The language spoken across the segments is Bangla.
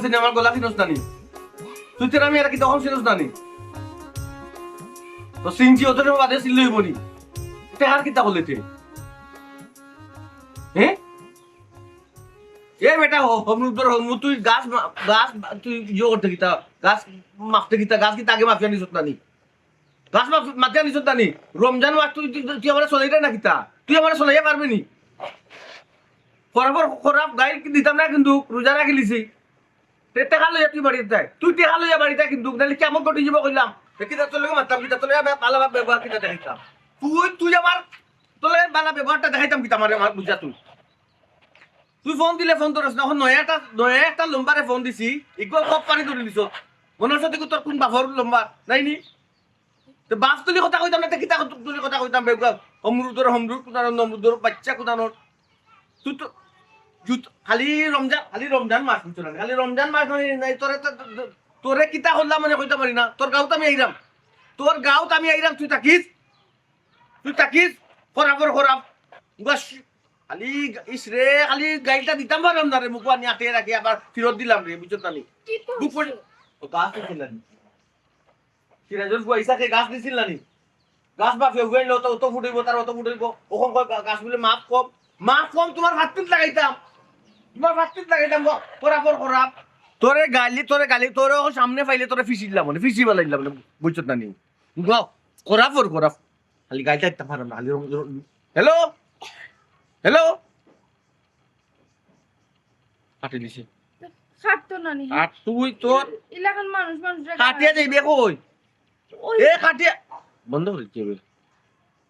চিনি আমার গলা চিনস নানি তুই তেরা আমি আর কি তখন চিনস নানি তো সিনজি ওদের বাদে চিনলে হইব নি টেহার কিতা বললে তে হ্যাঁ এ বেটা হমরুদর হমরু তুই গাছ তুই ইয়ে করতে কিতা গাছ মাপতে কিতা গাছ কিতা আগে মাফিয়া নিছত নানি গাছ মাফিয়া নিছত নানি রমজান মাস তুই আমার চলাইটা না কিতা তুই আমার চলাইয়া পারবি নি খরাপ গাই দিতাম না কিন্তু রোজা রাখিলিছি টেকা লইয়া তুই বাড়িতে যাই তুই টেকা লইয়া বাড়িতে কিন্তু নাহলে কেমন কটি যাব কইলাম কিতা তোর লগে মারতাম কিতা তোর ভালো ব্যবহার কিতা দেখাইতাম তুই আমার তোর ভালো ব্যবহারটা দেখাইতাম কিতা আমার বুঝা তুই ফোন দিলে ফোন তোর এখন নয়া একটা লম্বারে ফোন দিছি ইকুয়াল কপ পানি ধরে দিছ মনে হচ্ছে তোর কোন বাফর লম্বা নাইনি তো বাস তুলি কথা কইতাম না কিতা তুলি কথা কইতাম বেগুয়া অমরুদর নমরুদর বাচ্চা কুদানোর তুই তো খালি রমজান মাস বুঝছো না খালি রমজান মাস নাই তোরে কিতা করলাম মানে কইতে পারি না তোর গাঁত আমি আইরাম তুই তাকিস খরাপ খালি ইসরে খালি গাড়িটা দিতাম পারলাম না রে মুখ আনি আটে রাখি আবার ফিরত দিলাম রে বুঝছো না নি বুক করে গাছ দিছিল না সিরাজুল পয়সাকে গাছ দিছিল না নি গাছ বা ফেউগাই লো তো ফুটাইব তার অত ফুটাইব ওখন গাছ বলে মাপ কম তোমার ভাতটিত লাগাইতাম খরাপ তোরে গালি তোরে সামনে পাইলে তোরে ফিসি দিলাম মানে ফিসি বালাইলাম মানে বুঝছো না নি খরাপ খালি গাড়িটা দিতাম পারলাম না খালি হ্যালো কাটি দিছি খাটতো না নি আর তুই তোর এলাকার মানুষ কাটিয়া যাইবে কই এ কাটিয়া বন্ধ করে দিবে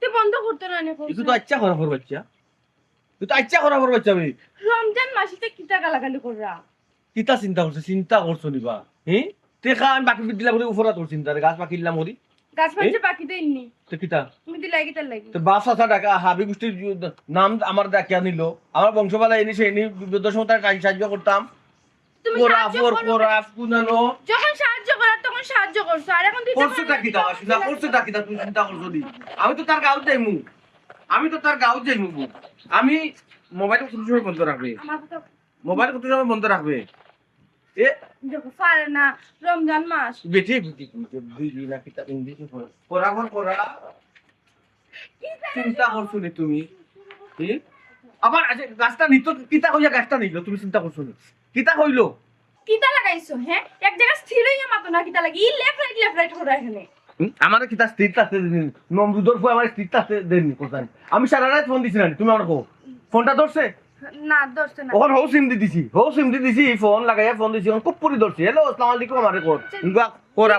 তে বন্ধ করতে না নি তুই তো আচ্ছা খরাপ বাচ্চা আমি রমজান মাসে কিতা গালাগালি কররা কিতা চিন্তা করছো নিবা হ্যাঁ দেখা আমি বাকি দিলাম উপরে তোর চিন্তা গাছ পাকি দিলাম ওরি গাছ পাঁচে বাকি দেননি তো কিতা তুমি দিলাই কিতা লাগি তো বাস আসা টাকা হাবি গোষ্ঠীর নাম আমার ডাকিয়া নিল আমার বংশবালা এনে সে এনে বিপদের সময় তার সাহায্য করতাম তুমি কোরাফ কুনানো যখন সাহায্য করার তখন সাহায্য করছো আর এখন দিতে করছোটা কিতা আসিনা করছোটা কিতা তুই চিন্তা করছো দি আমি তো তার গাঁও যাইমু আমি মোবাইল কত সময় বন্ধ রাখবে এ দেখো পারে না রমজান মাস বেটি বুঝলি না কিতা ইংলিশ করা চিন্তা করছো নি তুমি আবার আজ গাছটা নিত কিতা কইয়া গাছটা নিল তুমি চিন্তা করছো নি কিতা কইলো কিতা লাগাইছো হ্যাঁ এক জায়গা স্থির হইয়া মাতো না কিতা লাগি লেফট রাইট করে এখানে আমার কিতা স্থিরতা নমরুদর ফু আমার স্থিরতা দেননি কোথায় আমি সারা রাত ফোন দিছি না তুমি আমার কো ফোনটা ধরছে না ধরছে না ওখান হৌ সিম দিছি ফোন লাগাইয়া ফোন দিছি খুব পুরি ধরছে হ্যালো আসসালামু আলাইকুম আমারে কর করা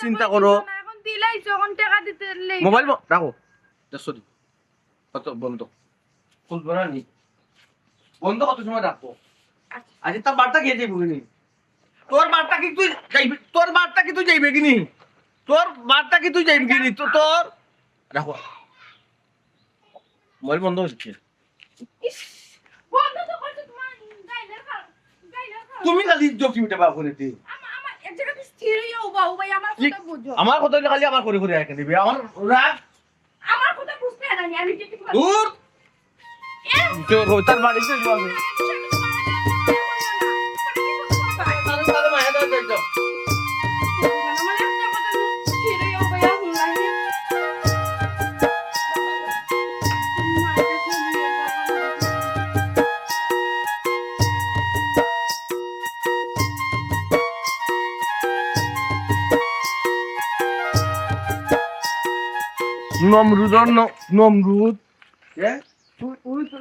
চিন্তা করো এখন দিলাই যখন টাকা দিতে লই মোবাইল রাখো সরি কত বন্ধ খুলবো না নি বন্ধ কত সময় রাখবো আজ তার বার্তা খেয়ে যাইব কিনি তোর বার্তা কি তুই যাইবি কিনি তো তোর রাখো মোবাইল বন্ধ হচ্ছে বন্ধ তো করছো তোমার গাইলার তুমি খালি ডকুমেন্টে বা করে দি আমার এক জায়গাতে স্থির হইয়া উবা আমার কথা বুঝো আমার কথা খালি আমার করে রাখে দিবি আমার রাগ আমার কথা বুঝতে না আমি যেতে দূর তো তার বাড়িতে যাবে তাহলে মায়া দাও একদম নমরুদ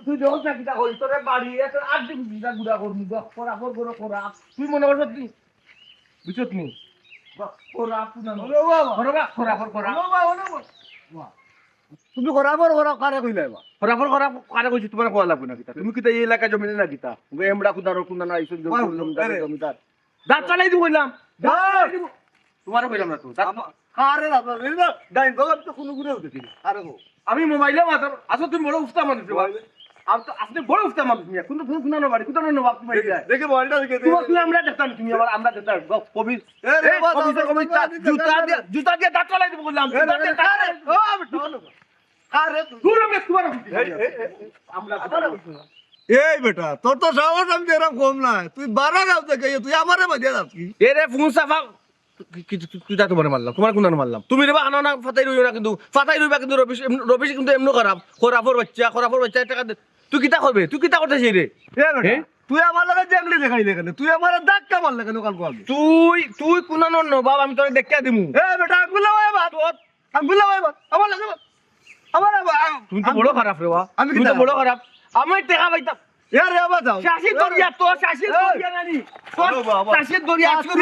তুই যখন চাকরিটা করিস তোর বাড়ি আর গুড়া করবি করা তুই মনে করছ তুই বুঝছ নি তুমি করা কারে কইলাই বা কারে কইছি তোমার কোয়া লাগবে না কিতা তুমি কিতা এই এলাকা জমি না কিতা এমড়া কুদার না আইছো জমিদার দাঁত চালাই দিব কইলাম তোমারও কইলাম না তো কারে দাদা রিনা ডাইন গো তো কোনো গুরে হতে দিন আরে গো আমি মোবাইলে মাত্র আসো তুমি বড় উফতা মানুষ আপনি বড় উফতা মানুষ মিয়া কোন ফোন শুনানো বাড়ি কোন না বাপ তুমি দেখে মোবাইলটা দেখে তুমি আমরা দেখতাম তুমি আমরা দেখতাম কবি জুতা দিয়ে দাঁত চালাই দিব কইলাম আরে দূর আমি তোমার আমরা এই বেটা তোর তো সাহস আমি এরকম কম না তুই 12 গাঁও থেকে তুই আমারে বাজিয়ে যাস কি এরে ফোন সাফা তুই তা তোমার মারলাম তোমার কোন মারলাম তুমি রে আনো না ফাতাই রইও না কিন্তু ফাতাই রইবা কিন্তু রবিশ কিন্তু এমন খারাপ খরাফর বাচ্চা টাকা তুই কিতা করবে তুই কিতা করতেছিস রে এ বেটা তুই আমার লাগে জেংলি দেখাইলে কেন তুই আমার ধাক্কা মারলে কেন কাল কল তুই কোন নবাব আমি তোরে দেখতে দিমু এ বেটা আঙ্গুলা ভাই বাত আঙ্গুলা ভাই বাত আমার লাগে আমার তুমি তো বড় খারাপ রে বা আমি তুমি তো কিতা? বড় খারাপ আমি টাকা পাইতাম ইয়ার আবার যাও শাশির দরিয়া তো শাশির দরিয়া নানি ও বাবা। শাশির দরিয়া আজকে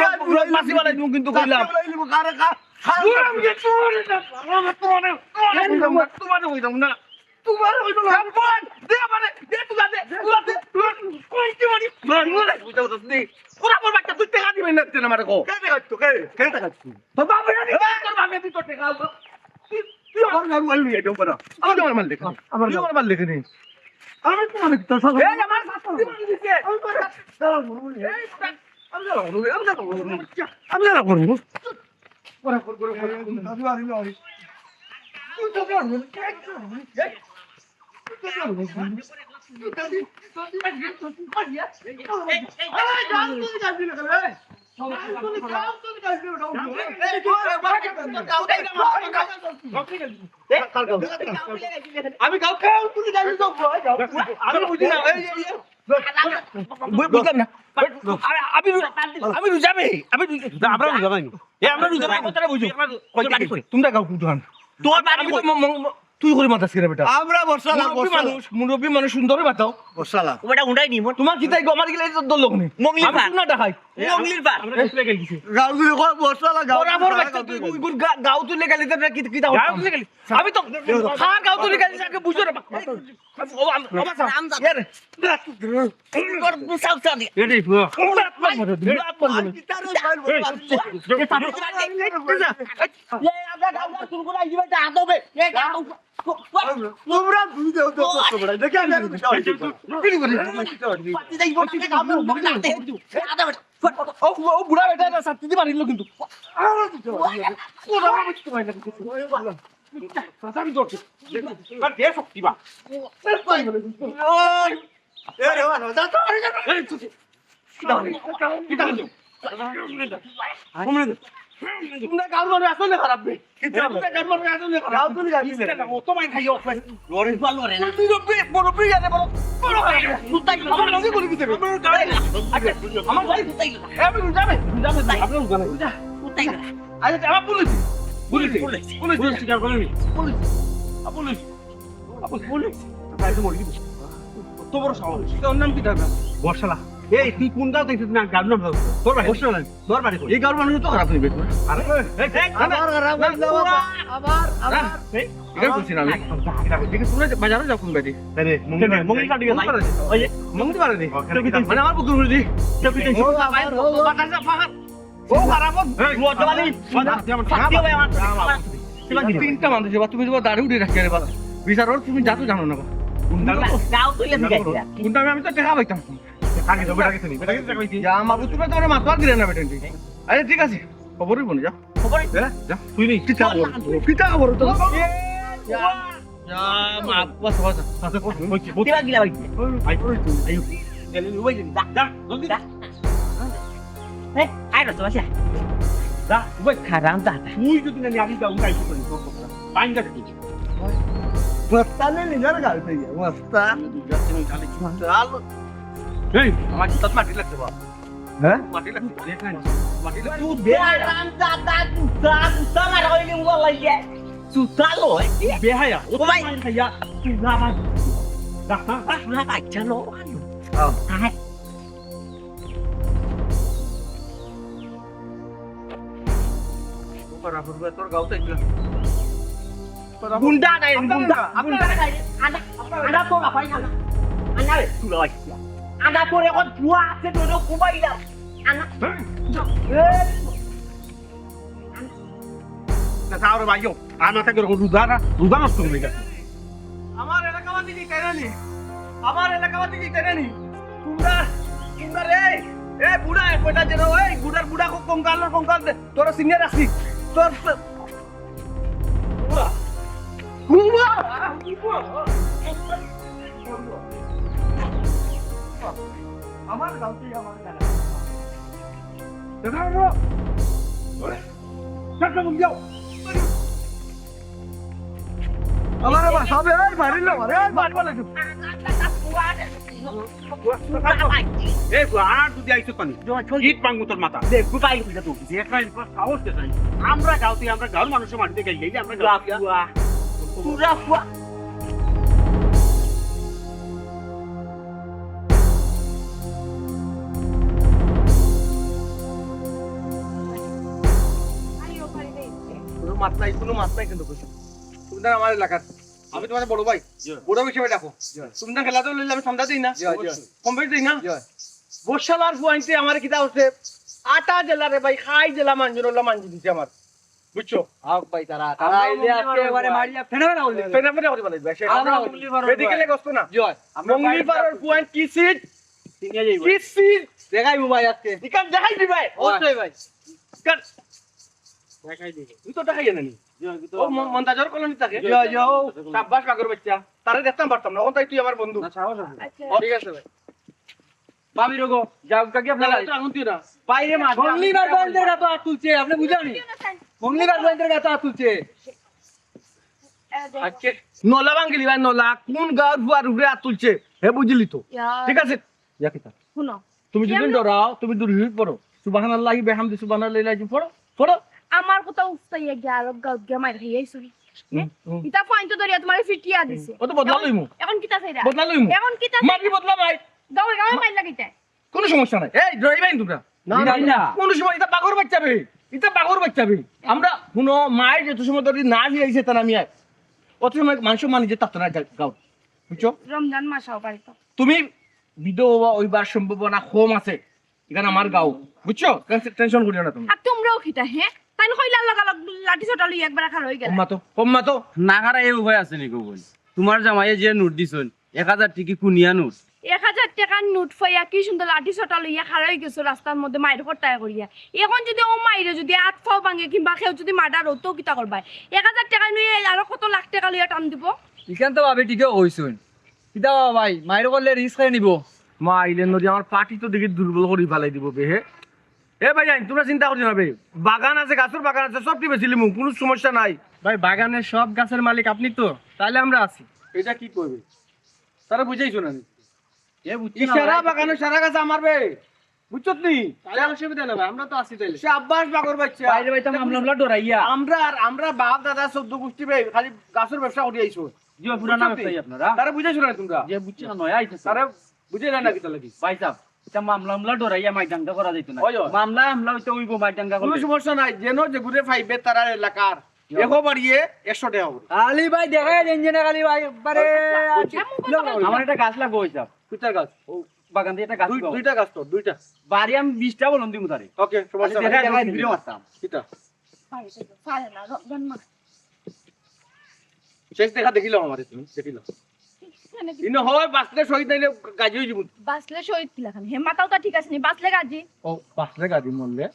মাসি বানাই তুমি কিন্তু কইলাম কারে কা দূরাম গে তোরে না তোমারে কইতাম না তোমারে কইতাম না সম্পদ দে মানে দে তুই দে কই কি মারি মারি বুঝাও তো দে পুরা পর বাচ্চা তুই টাকা দিবেন না তেন আমারে কো কেন কাটতো কেন কাটতো তো বাবা না তোর বাবা দি তো টাকা তুই আমার গান মারলি এটা পড়া আমার তোমার মাল দেখো আমার মাল দেখে নি আমি তোমার তো সব এই আমার শাস্তি মারি দিছে আমি না করব আমি গাও খাও তুমি যাবি তো আমি বুঝি না বুঝলাম না আমি রুজাবে আমি আমরা রুজাবাই আমরা রুজাবাই কথাটা বুঝো তোমরা গাও কুঠান তোর বাড়ি তুই করে মাতাস কে বেটা আমরা বর্ষালা মুরব্বী মানুষ সুন্দর বাতাও বর্ষালা ওটা উন্ডাই নি মোর তোমার কি তাই গমার গেলে তো লোক নেই মঙ্গলির আমি পার। শুনা দেখাই মঙ্গলির পার আমরা ডিসপ্লে গেল দিছি গাঁও তুই কই বর্ষালা গাঁও বরাবর বাচ্চা তুই গুর গাও তুই লেগালি তো কি কি দাও আমি তো খার গাও তুই লেগালি আগে বুঝো রে ও আমার ইয়ার তোর বুসাউ সাদি এটাই পুরো তোমরা দুই দেও তো কষ্ট বড় দেখে আমি ও বুড়া বেটা না সাথে দি মারিলো কিন্তু এ রে ওয়া যা তো তোমরা গাঁর মানুষ আসলে খারাপ বে গাঁর মানুষ আসলে খারাপ গাঁও তুই যাবি তো মাই খাইও লরে পালো রে না তুই বড় জানে বড় আমার লগে বলি দিতে আমার ভাই আমি যাবে আপনি যাবে উতাই না আচ্ছা আমার পুলিশ স্বীকার করেনি পুলিশ তো বড় সাহস তোর নাম কি দাদা বর্ষালা এই তুই কোন গাঁও থেকে না গাঁও নাম তোর বাড়ি বর্ষালা তোর বাড়ি এই গাঁর মানুষ তো খারাপ হইবে আরে আবার এখানে বলছি না আমি শুনে বাজারে যাও কোন বাড়ি আরে মঙ্গল কাটি গেল ওই মঙ্গল পারে নি মানে আমার পুকুর বুঝি ও খারাপ তিনটা মানুষ তুমি তোমার দাড়ি উঠে রাখি রে বাবা বিচার তুমি যা তো জানো না গাও তুইলে দিগাইছিলা কোনটা আমি তো টাকা পাইতাম আগে তো বেটা গেছিনি বেটা গেছিস কইছি যা আমার তুমি তো আমার মাথা দিলে না বেটেন আরে ঠিক আছে খবরই বলি যা খবর যা তুই নি পিতা খবর তো যা মা বাস বাস সাথে কইছি দিবা গিলা ভাই আই আইও এলি উবাই দা দা জলদি দা হে আই রতো বাসা যা উবাই খারাম দা তুই যদি না আমি যাও কাই করি পাইন গা তুই মস্তানে নিজের গাল থেকে মস্তান এই আমার চিন্তা মাটি লাগছে বাবা হ্যাঁ মাটি লাগছে দেখ না মাটি লাগছে তুই বেরাম দা দা দা মারা হইলি মুগল লাগে সুতালো বেহায়া ও ভাই খাইয়া তুই না ভাই যা না ভাই চলো হ্যাঁ তোর গাও তো গুন্ডা নাই গুন্ডা গুন্ডা নাই আদা আদা তো না পাই না আনা রে তুই লয় আদা পরে কোন বুয়া আছে তো কুবাই দাও আনা না তাওরে ভাইও আনা থেকে রুদা নষ্ট করে গেছে আমার এলাকাবাসী কি কেনেনি আমার এলাকাবাসী কি কেনেনি তোমরা রে এ বুড়া কয়টা যেন ওই বুড়া কঙ্কাল তোর সিনিয়র আসি তোর বুড়া আমার গাঁওতে আমার জায়গা দেখা গেল চারটা মুখ যাও আমার বাসাবে এই মারিল মারে এই মারবা লাগে এই আর যদি আইছো পানি ইট পাঙ্গু তোর মাথা দেখ গুপাই দিছে তো যে একটা সাহস দেখাই আমরা গাঁওতে আমরা গাঁওর মানুষের মাটিতে গেলে আমরা গাঁওতে পুরা ফুয়া আইও পারি দে কোনো মাত নাই কিন্তু কইছো তুমি না আমার এলাকার আমি তোমাদের বড় ভাই বড় হিসেবে ডাকো তুমি না খেলাতে লইলে আমি সন্ধ্যা দিই না কমপ্লিট দিই না বর্ষালার ফুয়াইতে আমার কিতা হচ্ছে 8 জেলা রে ভাই খাই জেলা মানজুরুল্লাহ মানজি দিছে আমার বুঝছো আও ভাই তারা আইলে একেবারে মারিয়া ফেনা ফেনা বললি ফেনা ফেনা করে বানাই ভাই আমরা মঙ্গলিবার মেডিকেলে গস্ত না জয় মঙ্গলিবারের পয়েন্ট কি সিট তিনিয়া যাইব কি সিট দেখাইবো ভাই আজকে ইকান দেখাই দি ভাই অবশ্যই ভাই ইকান দেখাই দিই তুই তো দেখাই জানি ও মন্তাজর কলোনি থাকে জয় জয় সাব্বাস পাগর বাচ্চা তারে দেখতাম পারতাম না ওটাই তুই আমার বন্ধু না সাহস আছে আচ্ছা ঠিক আছে ভাই বাবি রগো যাও কাকে আপনারা তো এখন তুই না বাইরে মাঠ মঙ্গলিবার বন্ধের গাতো হাত তুলছে আপনি বুঝানি মঙ্গলিবার বন্ধের গাতো হাত তুলছে আজকে নলা বাঙ্গিলি ভাই নলা কোন গাঁর বুয়ার উপরে হাত তুলছে হে বুঝলি তো ঠিক আছে ইয়াকিতা শুনো তুমি যদি ডরাও তুমি দুরহিত পড়ো সুবহানাল্লাহি বিহামদি সুবহানাল্লাহি পড়ো পড়ো আমার কথা উস্তাইয়া গিয়া আর গাউত গিয়া মাইর খাইয়াইছো ইতা পয়েন্ট ধরিয়া তোমার ফিটিয়া দিছে ও তো বদলা লইমু এখন কিতা চাইরা বদলা লইমু এখন কিতা মাটি বদলা ভাই গাওয়ে গাওয়ে মাইর লাগিতে কোনো সমস্যা নাই এই ডরাইবেন তোমরা না কোন সময় এটা পাগর বাচ্চাবে এটা পাগর বাচ্চাবে আমরা কোনো মায়ের যত সময় ধরে না দিয়েছে তার আমি অত সময় মানুষ মানি যে তাত না গাও বুঝছো রমজান মাসাও পারিতো তুমি বিধবা ওইবার সম্ভাবনা কম আছে এখানে আমার গাও বুঝছো টেনশন করিও না তুমি আর তোমরাও খিতা হ্যাঁ তাই হইলা লাগা লাঠি ছোটা লই একবার খার হই গেল কম্মা তো নাগারা এই উপায় আছে নাকি বল তোমার জামাইয়ে যে নোট দিছন 1000 টিকি কুনিয়া নোট 1000 টাকার নোট ফাইয়া কি সুন্দর লাঠি ছোটা লইয়া খার হই গেছো রাস্তার মধ্যে মাইর হটায় করিয়া এখন যদি ও মাইরে যদি হাত ফাও ভাঙে কিংবা কেউ যদি মার্ডার হতো কিতা করবাই 1000 টাকা নিয়ে আরো কত লাখ টাকা লইয়া টান দিব ইখান তো ভাবি ঠিকই কইছুন কিতা ভাই মাইর করলে রিস্ক খাই নিব মা আইলে নদী আমার পার্টি তো দেখি দুর্বল করে ফেলাই দিব বে হে এ ভাই জান তোমরা চিন্তা করছো না বে বাগান আছে গাছের বাগান আছে সবটি বেচিলি মু কোনো সমস্যা নাই ভাই বাগানের সব গাছের মালিক আপনি তো তাহলে আমরা আছি এটা কি করবে তারা বুঝাইছো না এ বুঝছি এই সারা বাগানের সারা গাছ আমার বে বুঝছো নি তাহলে অসুবিধা না ভাই আমরা তো আছি তাইলে সে আব্বাস বাগর বাচ্চা বাইরে বাইতে মামলা ডরাইয়া আমরা বাপ দাদা 14 গোষ্ঠী বে খালি গাছের ব্যবসা করে আইছো জি পুরানা ব্যবসায়ী আপনারা তারা বুঝাইছো না তোমরা যে বুঝছি না নয় আইছে তারা বুঝাই না কি তাহলে কি ভাই সাহেব এটা মামলা ডরাইয়া মাইদাঙ্গা করা যাইতো না ওই ওই। মামলা হইতো ওইব মাইদাঙ্গা কোনো করলে সমস্যা নাই যেন যে ঘুরে পাইবে তারা এলাকার এগো বাড়িয়ে 100 টাকা হবে আলি ভাই দেখাই দেন যে না খালি ভাই একবারে আমার একটা গাছ লাগবে ওই সাহেব কুতার গাছ ও বাগান দিয়ে একটা গাছ লাগাবো। দুইটা গাছ তো দুইটা বাড়ি আমি 20টা বলুন দিমু তারে ওকে সমস্যা দেখা নাই ভিডিও মারতাম কিটা পারে না রমজান মাস শেষ দেখা দেখিলাম আমারে তুমি দেখিলাম ইনো হয় বাসলে শহীদ নাইলে গাজি হই যাব বাসলে শহীদ কিলা খান হে মাথাও তো ঠিক আছে নি বাসলে গাজি ও বাসলে গাজি মরলে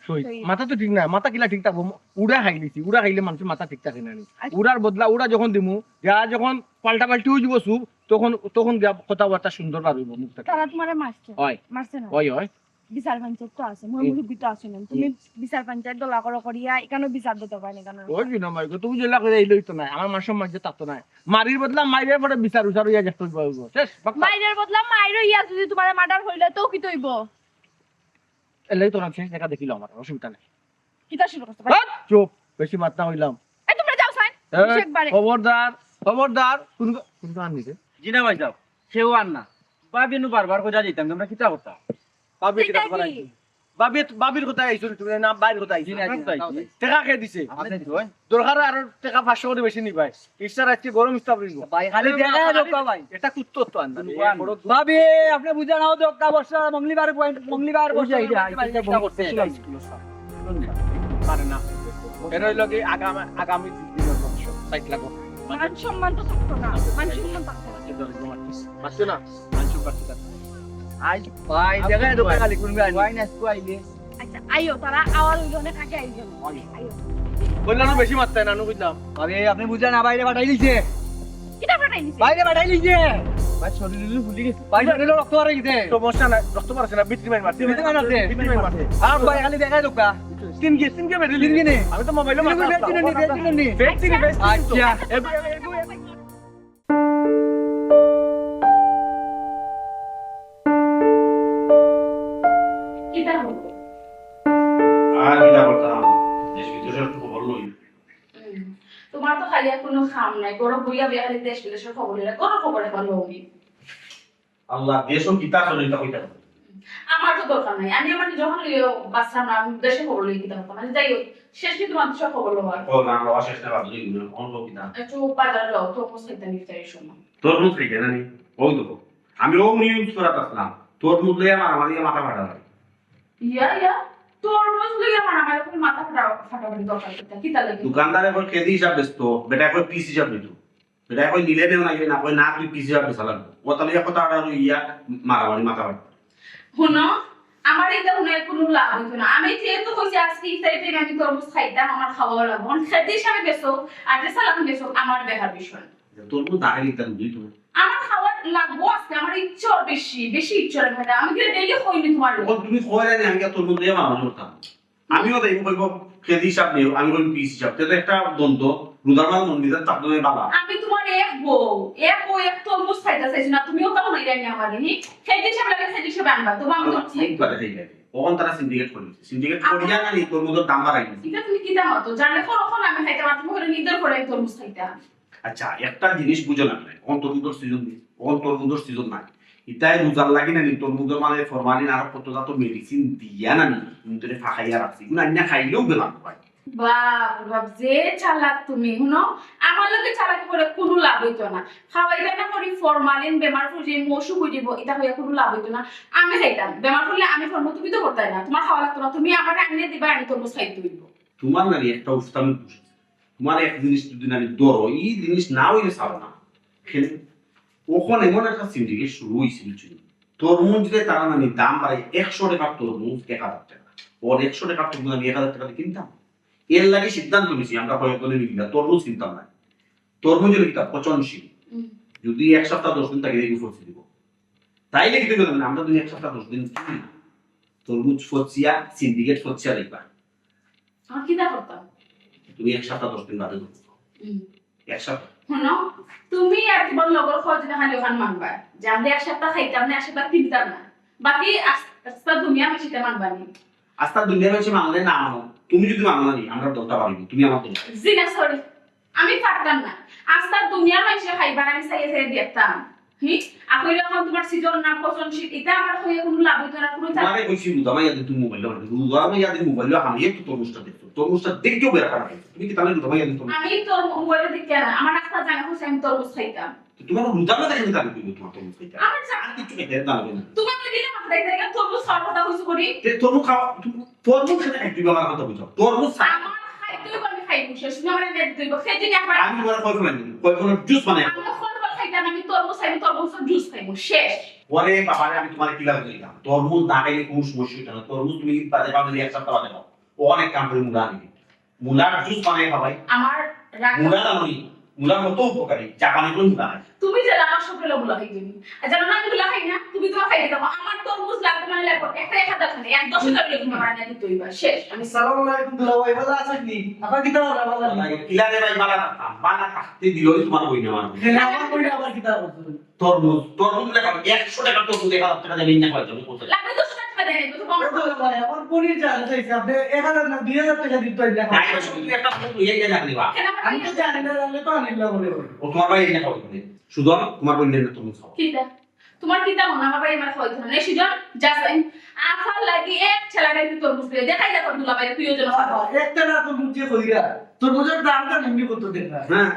শহীদ শহীদ। মাথা তো ঠিক না মাথা কিলা ঠিক থাকবো উড়া খাইলিছি উড়া খাইলে মানুষের মাথা ঠিক থাকে না আচ্ছা। উড়ার বদলা উড়া যখন দিমু যা যখন পাল্টা পাল্টি হয়ে যাব সুপ তখন তখন কথাবার্তা সুন্দর লাগবে মুখ থেকে তারা তোমারে মারছে হয় মারছে না হয় হয় বিচার পঞ্চায়েত তো আছে মই মুরব্বী তো আছে না তুমি বিচার পঞ্চায়েত দলা করো করিয়া এখানে বিচার দিতে পারে না কেন ওই কি না মাইক তুমি যেলা করে এইলই তো নাই আমার মানুষের মাঝে তাতো নাই মারির বদলা মাইরে পরে বিচার উচার হইয়া যাচ্ছে শেষ বাক্কা মাইরের বদলা মাইরো ইয়া যদি তোমার মার্ডার হইলে তো কি তৈব এলাই তো শেষ দেখা দেখিল আমার অসুবিধা নাই কিতা শুরু করতে হাট, চুপ বেশি মাত্রা হইলাম এই তোমরা যাও সাইন একবারে খবরদার খবরদার কোন কোন আনি রে জি না ভাই সাহেব সেও আর না বাবিনু বারবার কোজা যাইতাম আমরা কিতা করতাম বাবি কি কথা বলাই বাবি বাবির কথা আইছো তুমি না বাইর কথা আইছো টাকা কে দিছে আপনি দিবেন দরকার আর টাকা 500 করে বেশি নি ভাই ইস্টার আজকে গরম ইস্টার দিব ভাই খালি দেখাই দোকা ভাই এটা কুত্তো তো আন্দা ভাবি আপনি বুঝা নাও দোকা বর্ষা মঙ্গলিবার পয়েন্ট মঙ্গলিবার বর্ষা পারে না এর হইল কি আগামী আগামী দিনের সমস্যা সাইট লাগো মান সম্মান তো থাকতো না মান সম্মান থাকতো না মাসু না মানসু পারতে আই ভাই দেখাই দোকা খালি কোন গায় ভাই না আইলে আচ্ছা আইও তারা আওয়াজ জনে কাকে আইও আইও বললাম না বেশি মাত্রায় নানু বুঝলাম ভাবি আপনি বুঝা না বাইরে পাঠাই দিছে কিটা ফাটাই নিছে বাইরে পাঠাই দিছে ভাই শরীরে ভুলি গেছে ভাই শরীরে রক্ত আর গেছে সমস্যা নাই রক্ত মারছে না বিট্রি মাইন মারছে বিট্রি মাইন মারছে? বিট্রি মাইন মারছে আর ভাই খালি দেখাই লোকা তিন কে মেরে তিন কিনে? আমি তো মোবাইলে বেশ কিনে ফেক চিনি বেশ আচ্ছা কিতা হবো আর কিটা করতাম দেশ বিদেশের একটু খবর লই তোমার তো খালি আর কোনো খাম নাই গরম বইয়া বিয়া খালি দেশ বিদেশের খবর লইলা গরম খবরে ভালো হবি আল্লাহ দেশও কিতা চলে তা কইতা আমার তো দরকার নাই আমি আমার যখন লিও বাচ্চা না আমি দেশে খবর লই কিতা হতাম মানে যাই হোক শেষ কি তোমার দেশের খবর লওয়ার ও না আমরা শেষ না বাদ দিই অন কিতা একটু বাজার যাও তো মুসাইতা নিফতারের সময় তোর মুখ থেকে জানি ওই তো আমি ও নিউজ করাত আসলাম তোর মুখ লইয়া মারামারি মাথা ফাটা ইয়া তোর মুস লইয়া আমার কোনো মাথা ফাটাফাটি দরকার কিতা লাগে দোকানদারে কই কেজি হিসাব বেচত বেটা কই পিস হিসাব দিত বেটা কই নিলে দেও না না কই না তুই পিস হিসাব বেচালাম ও তাহলে কথা আর ইয়া মারামারি মাথা ফাটা শুনো আমার এটা মনে হয় কোনো লাভ হইতো না আমি যেহেতু কইছি আজকে ইফতারি টাইমে আমি তরমুজ খাইতাম আমার খাওয়া লাগবে খেতে হিসাবে বেসো আর সালাম বেসো আমার দেখার বিষয় তোর মুখ দাঁড়িয়ে নিতাম বুঝলি তুমি আমার খাওয়া লাগবো আজকে আমার ইচ্ছার বেশি ইচ্ছার ভাই আমি কি ডেইলি হইনি তোমার তখন তুমি কয় না আমি তোর মুখ দিয়ে মারামারি করতাম আমিও তাই কইব কেজি হিসাব নিও আমি কই পিস হিসাব তো একটা দ্বন্দ্ব রুদারমান মন্দিরের তাপ তুমি বাবা আমি তোমার এক বউ এক তরমুজ খাইতে চাইছি না তুমিও কেমন হইরানি আমার নি খেতে হিসাবে লাগে খেতে হিসাবে আনবা তোমার আমি তরমুজ খাইতে কথা ঠিক আছে তখন তারা সিন্ডিকেট করেছে সিন্ডিকেট করিয়া না নি তোর মুখের দাম বাড়াই এটা তুমি কি দাম হতো জানলে কখন আমি খাইতে পারতাম করে নিদের করে তরমুজ খাইতে আচ্ছা একটা জিনিস বুঝো না অন্তর্মুদর সিজন নেই অন্তর্মুদর সিজন নাই ইতাই বুঝার লাগি না নি তরমুদর মানে ফরমালিন আর কতটা মেডিসিন দিয়া না নি কিন্তু ফাঁকাইয়া রাখছি গুণ আন্না খাইলেও বেমার হয় বাপ যে চালাক তুমি শুনো আমার লগে চালাকি করে কোনো লাভ হইতো না খাওয়াইতে না করি ফরমালিন বেমার ফুজি মৌসুম হয়ে যাব এটা হইয়া কোনো লাভ হইতো না আমি খাইতাম বেমার ফুললে আমি ফর্ম তুমি তো করতে না তোমার খাওয়া লাগতো না তুমি আমার আনিয়ে দিবা আমি তরমুজ খাইতে হইব তোমার নানি একটা উস্তামি বুঝছে তোমার এক জিনিস যদি নানি ধরো এই জিনিস না হইলে ছাড়ো না খেলে ওখানে এমন একটা সিন্ডিকেট শুরু হয়েছে বুঝছি তরমুজ যে তারা নানি দাম বাড়াই 100 টাকার তরমুজ 1000 টাকা ওর 100 টাকার তরমুজ আমি 1000 টাকা দিয়ে কিনতাম এর লাগে সিদ্ধান্ত নিয়েছি আমরা কয়েকজনে মিলিয়া তরমুজ কিনতাম না তরমুজের কিতাব পচনশীল যদি 1 সপ্তাহ 10 দিন থাকে দেখি ফসি দিব তাইলে কি করবেন আমরা যদি 1 সপ্তাহ 10 দিন কিনি তরমুজ ফসিয়া সিন্ডিকেট ফসিয়া দেখবা আর কি দা করতাম তুমি 1 সপ্তাহ 10 দিন বাদে করছো 1 সপ্তাহ শুনো তুমি আর তোমার লগর খোঁজ না খালি ওখান মানবা যে আমরা এক সপ্তাহ খাইতাম না এক সপ্তাহ কিনতাম না বাকি আস্তা দুনিয়া আমি সেটা মানবানি আস্তা দুনিয়া হচ্ছে মানলে না মানো তুমি যদি মানো না আমরা দলটা পারিনি তুমি আমার দল জিনা সরি আমি পারতাম না আস্তা দুনিয়া মাইসে খাইবার আমি চাইয়ে চাইয়ে দেখতাম আপনি যখন তোমার সিজন না পছন্দ এটা আমার হয়ে কোনো লাভ হইতো না কোনো তোমারে কইছি রুদামা ইয়াদে তুমি মোবাইল মানে রুদামা ইয়াদে মোবাইল আমি একটু তরমুজটা দেখছো তরমুজটা দেখেও বের করা তুমি কি তাহলে রুদামা ইয়াদে তুমি আমি তো মোবাইলে দেখতে না আমার আস্তা জানা হচ্ছে আমি তরমুজ খাইতাম তোমার রুদামা দেখে তাহলে তুমি তোমার তরমুজ খাইতা আমার আর কিছু খেতে দাঁড়াবে না তুমি আমাকে দিলে মাথা দেখতে তরমুজ খাওয়ার কথা কইছো করি তরমুজ খাওয়া তরমুজ খেতে একটু আমার কথা বুঝাও তরমুজ আমার খাইতেও আমি খাইবো শেষ তুমি আমার নেট দিইব খেতে নি একবার আমি বড় কই ফেলেন কই কোন জুস বানাই আমি ফল খাইতাম আমি তরমুজ জুস খাইবো শেষ পরে বাবারে আমি তোমার কি লাগবে দিলাম তরমুজ না খাইলে কোন সমস্যা না তরমুজ তুমি বাদে পাবে এক সপ্তাহ বাদে খাও অনেক কাম করে মুলা নিবি মুলার জুস বানাই খাবাই আমার রাগ মুলা জানি মুলা কত উপকারী জাপানি কোন মুলা হয় তুমি যে আমার সবগুলো মুলা খাই দিবি আর জানো না আমি মুলা খাই না তুমি তোমার খাই দাও আমার তরমুজ লাগবে মানে লাগবে একটা 1000 খানে এক 10000 টাকা তুমি আমার আনিয়ে দিতে হইবা শেষ আমি আসসালামু আলাইকুম দুলাভাই ভালো আছেন নি আপা কিতা ভালো লাগে কিলা রে ভাই বানা কাটতে দিলই তোমার বই না আমার খেলা আমার কইরা আবার কিতা করছেন তরমুজ লেখা 100 টাকা তরমুজ 1000 টাকা দিয়ে না কয় তুমি কোথায় লাগবে 200 টাকা দেয় তো কম ভাই আমার পনির চাল চাইছে আপনি 1000 না 2000 টাকা দিতে হইলে তাই বলে তুমি একটা তরমুজ ইয়ে না নিবা কেন আমি তো জানি না জানলে তো আনিলা বলে ও তোমার ভাই না খাওয়া তুমি শুধু তোমার বই না তরমুজ খাও কিটা তোমার কিটা মনে আমার বাড়ি আমার খাইতো না সেজন যাসাইন আফার লাগি এক ছেলাটা কি তরমুজ দিয়ে দেখাই যা তোর দুলা বাইরে তুইও যেন খাবো একটা না তো মুচে কইরা তোর মজার দামটা নিম্নি কত দেখা হ্যাঁ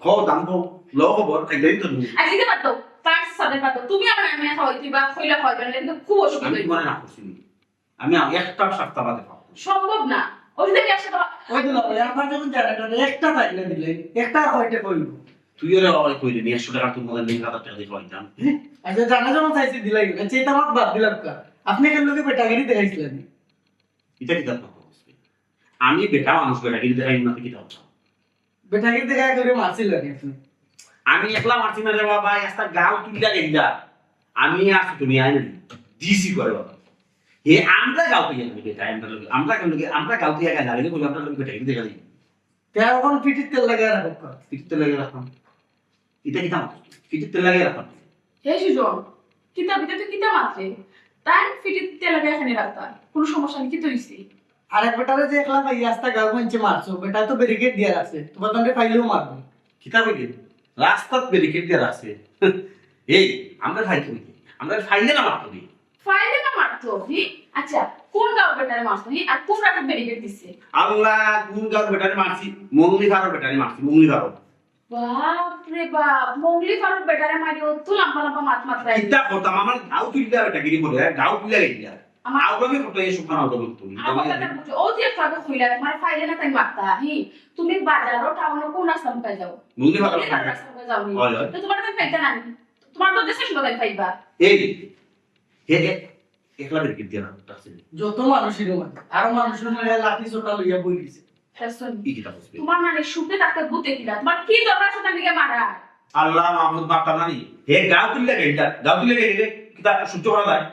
খাও দাম খাও লও খবর একদিন তরমুজ আর দিতে পারতো পাঁচ সাথে পারতো তুমি আমার আমি খাওয়াইতি বা খইলা খাওয়াইবেন কিন্তু খুব অসুবিধা আমি তোমার না করছি আমি একটা সপ্তাহ বাদে খাও সম্ভব না ওই যে একসাথে ওই দুলাভাই আমার যখন জানাটা একটা তাইলা দিলে একটা কয়টা কইব তুই ওরে বাবা কইলে 100 টাকা তুমি মনে 1000 টাকা দিয়ে খাইতাম আচ্ছা জানা যখন চাইছি দিলাই আচ্ছা এটা আমার বাদ দিলাম কা আপনি কেন লোকে বেটাগিরি দেখাইছিলেন এটা কি দাঁত আমি বেটা মানুষ বেটাগিরি দেখাই না কি দাও বেটাগিরি দেখা করে মারছিলেন আপনি আমি একলা মারছি না রে বাবা, একটা গাও তুলিয়া গেলা আমি আসছি, তুমি আইনি দিছি করে বাবা। হে আমরা গাও তুলিয়া গেলে টাইম আমরা গাও তুলিয়া গেলে আগে বলে আমরা লোক বেটা দেখে গেলি তেল এখন পিঠির তেল লাগিয়ে রাখো পিঠতে লাগে রাখলাম, এটা কি দাম পিঠতে লাগে রাখলাম। হে সুজন কিতা ভিতরে কিতা মাত্রে তাই ফিটিতে লাগা এখানে রাখতা কোনো সমস্যা নেই কি তৈছি আর এক বেটারে যে একলা ভাই রাস্তা গাও মঞ্চে মারছো বেটা তো ব্যারিকেড দিয়ে রাখছে তোমার তন্ডে ফাইলেও মারবে কিতা বলি রাস্তাত ব্যারিকেড দিয়ে রাখছে। এই আমরা ফাইতে বলি, আমরা ফাইলে না মারতে দিই। ফাইলে না মারতো হি আচ্ছা কোন গাঁও বেটারে মারতো হি আর কোন রাতে ব্যারিকেড দিছে আল্লাহ কোন গাঁও বেটারে মারছি, মঙ্গলি ফারো বেটারে মারছি, মঙ্গলি ফারো। বাপ রে বাপ মঙ্গলি ফারুক বেটারে মারি ও তো লম্বা লম্বা মাছ মাত্রাই কিতা কথা আমার গাঁও তুলিয়া বেটা গিরি বলে গাঁও তুলিয়া গেলিয়া আমার আউগামী ফটো এই সুখান আউগামী তুলি আমার কথা বুঝো ও যে ফারো কইলা তোমার ফাইলে না তাই মারতা হি তুমি বাজারও টাউনে কোন রাস্তা মুখে যাও মঙ্গলি ফারো মঙ্গলি ফারুক রাস্তা মুখে যাও নি হয়, হয়। তো তোমার তো ফাইতা না তোমার তো দেশে শুধু ফাইবা এই হে একলা ব্যারিকেড দিয়ে রাখছে। যত মানুষের মানে আরো মানুষের মানে লাঠি চোটা লইয়া বই দিছে ফ্যাশন কি কিতা বলছে তোমার মানে শুতে থাকতে ভূতে কিলা তোমার কি দরকার সেটা নিকে মারা আল্লাহ মাহমুদ মারতাম না নি হে গাঁও তুলিয়া গেলিয়া গাঁও তুলিয়া গেলে কিতা সহ্য করা যায়।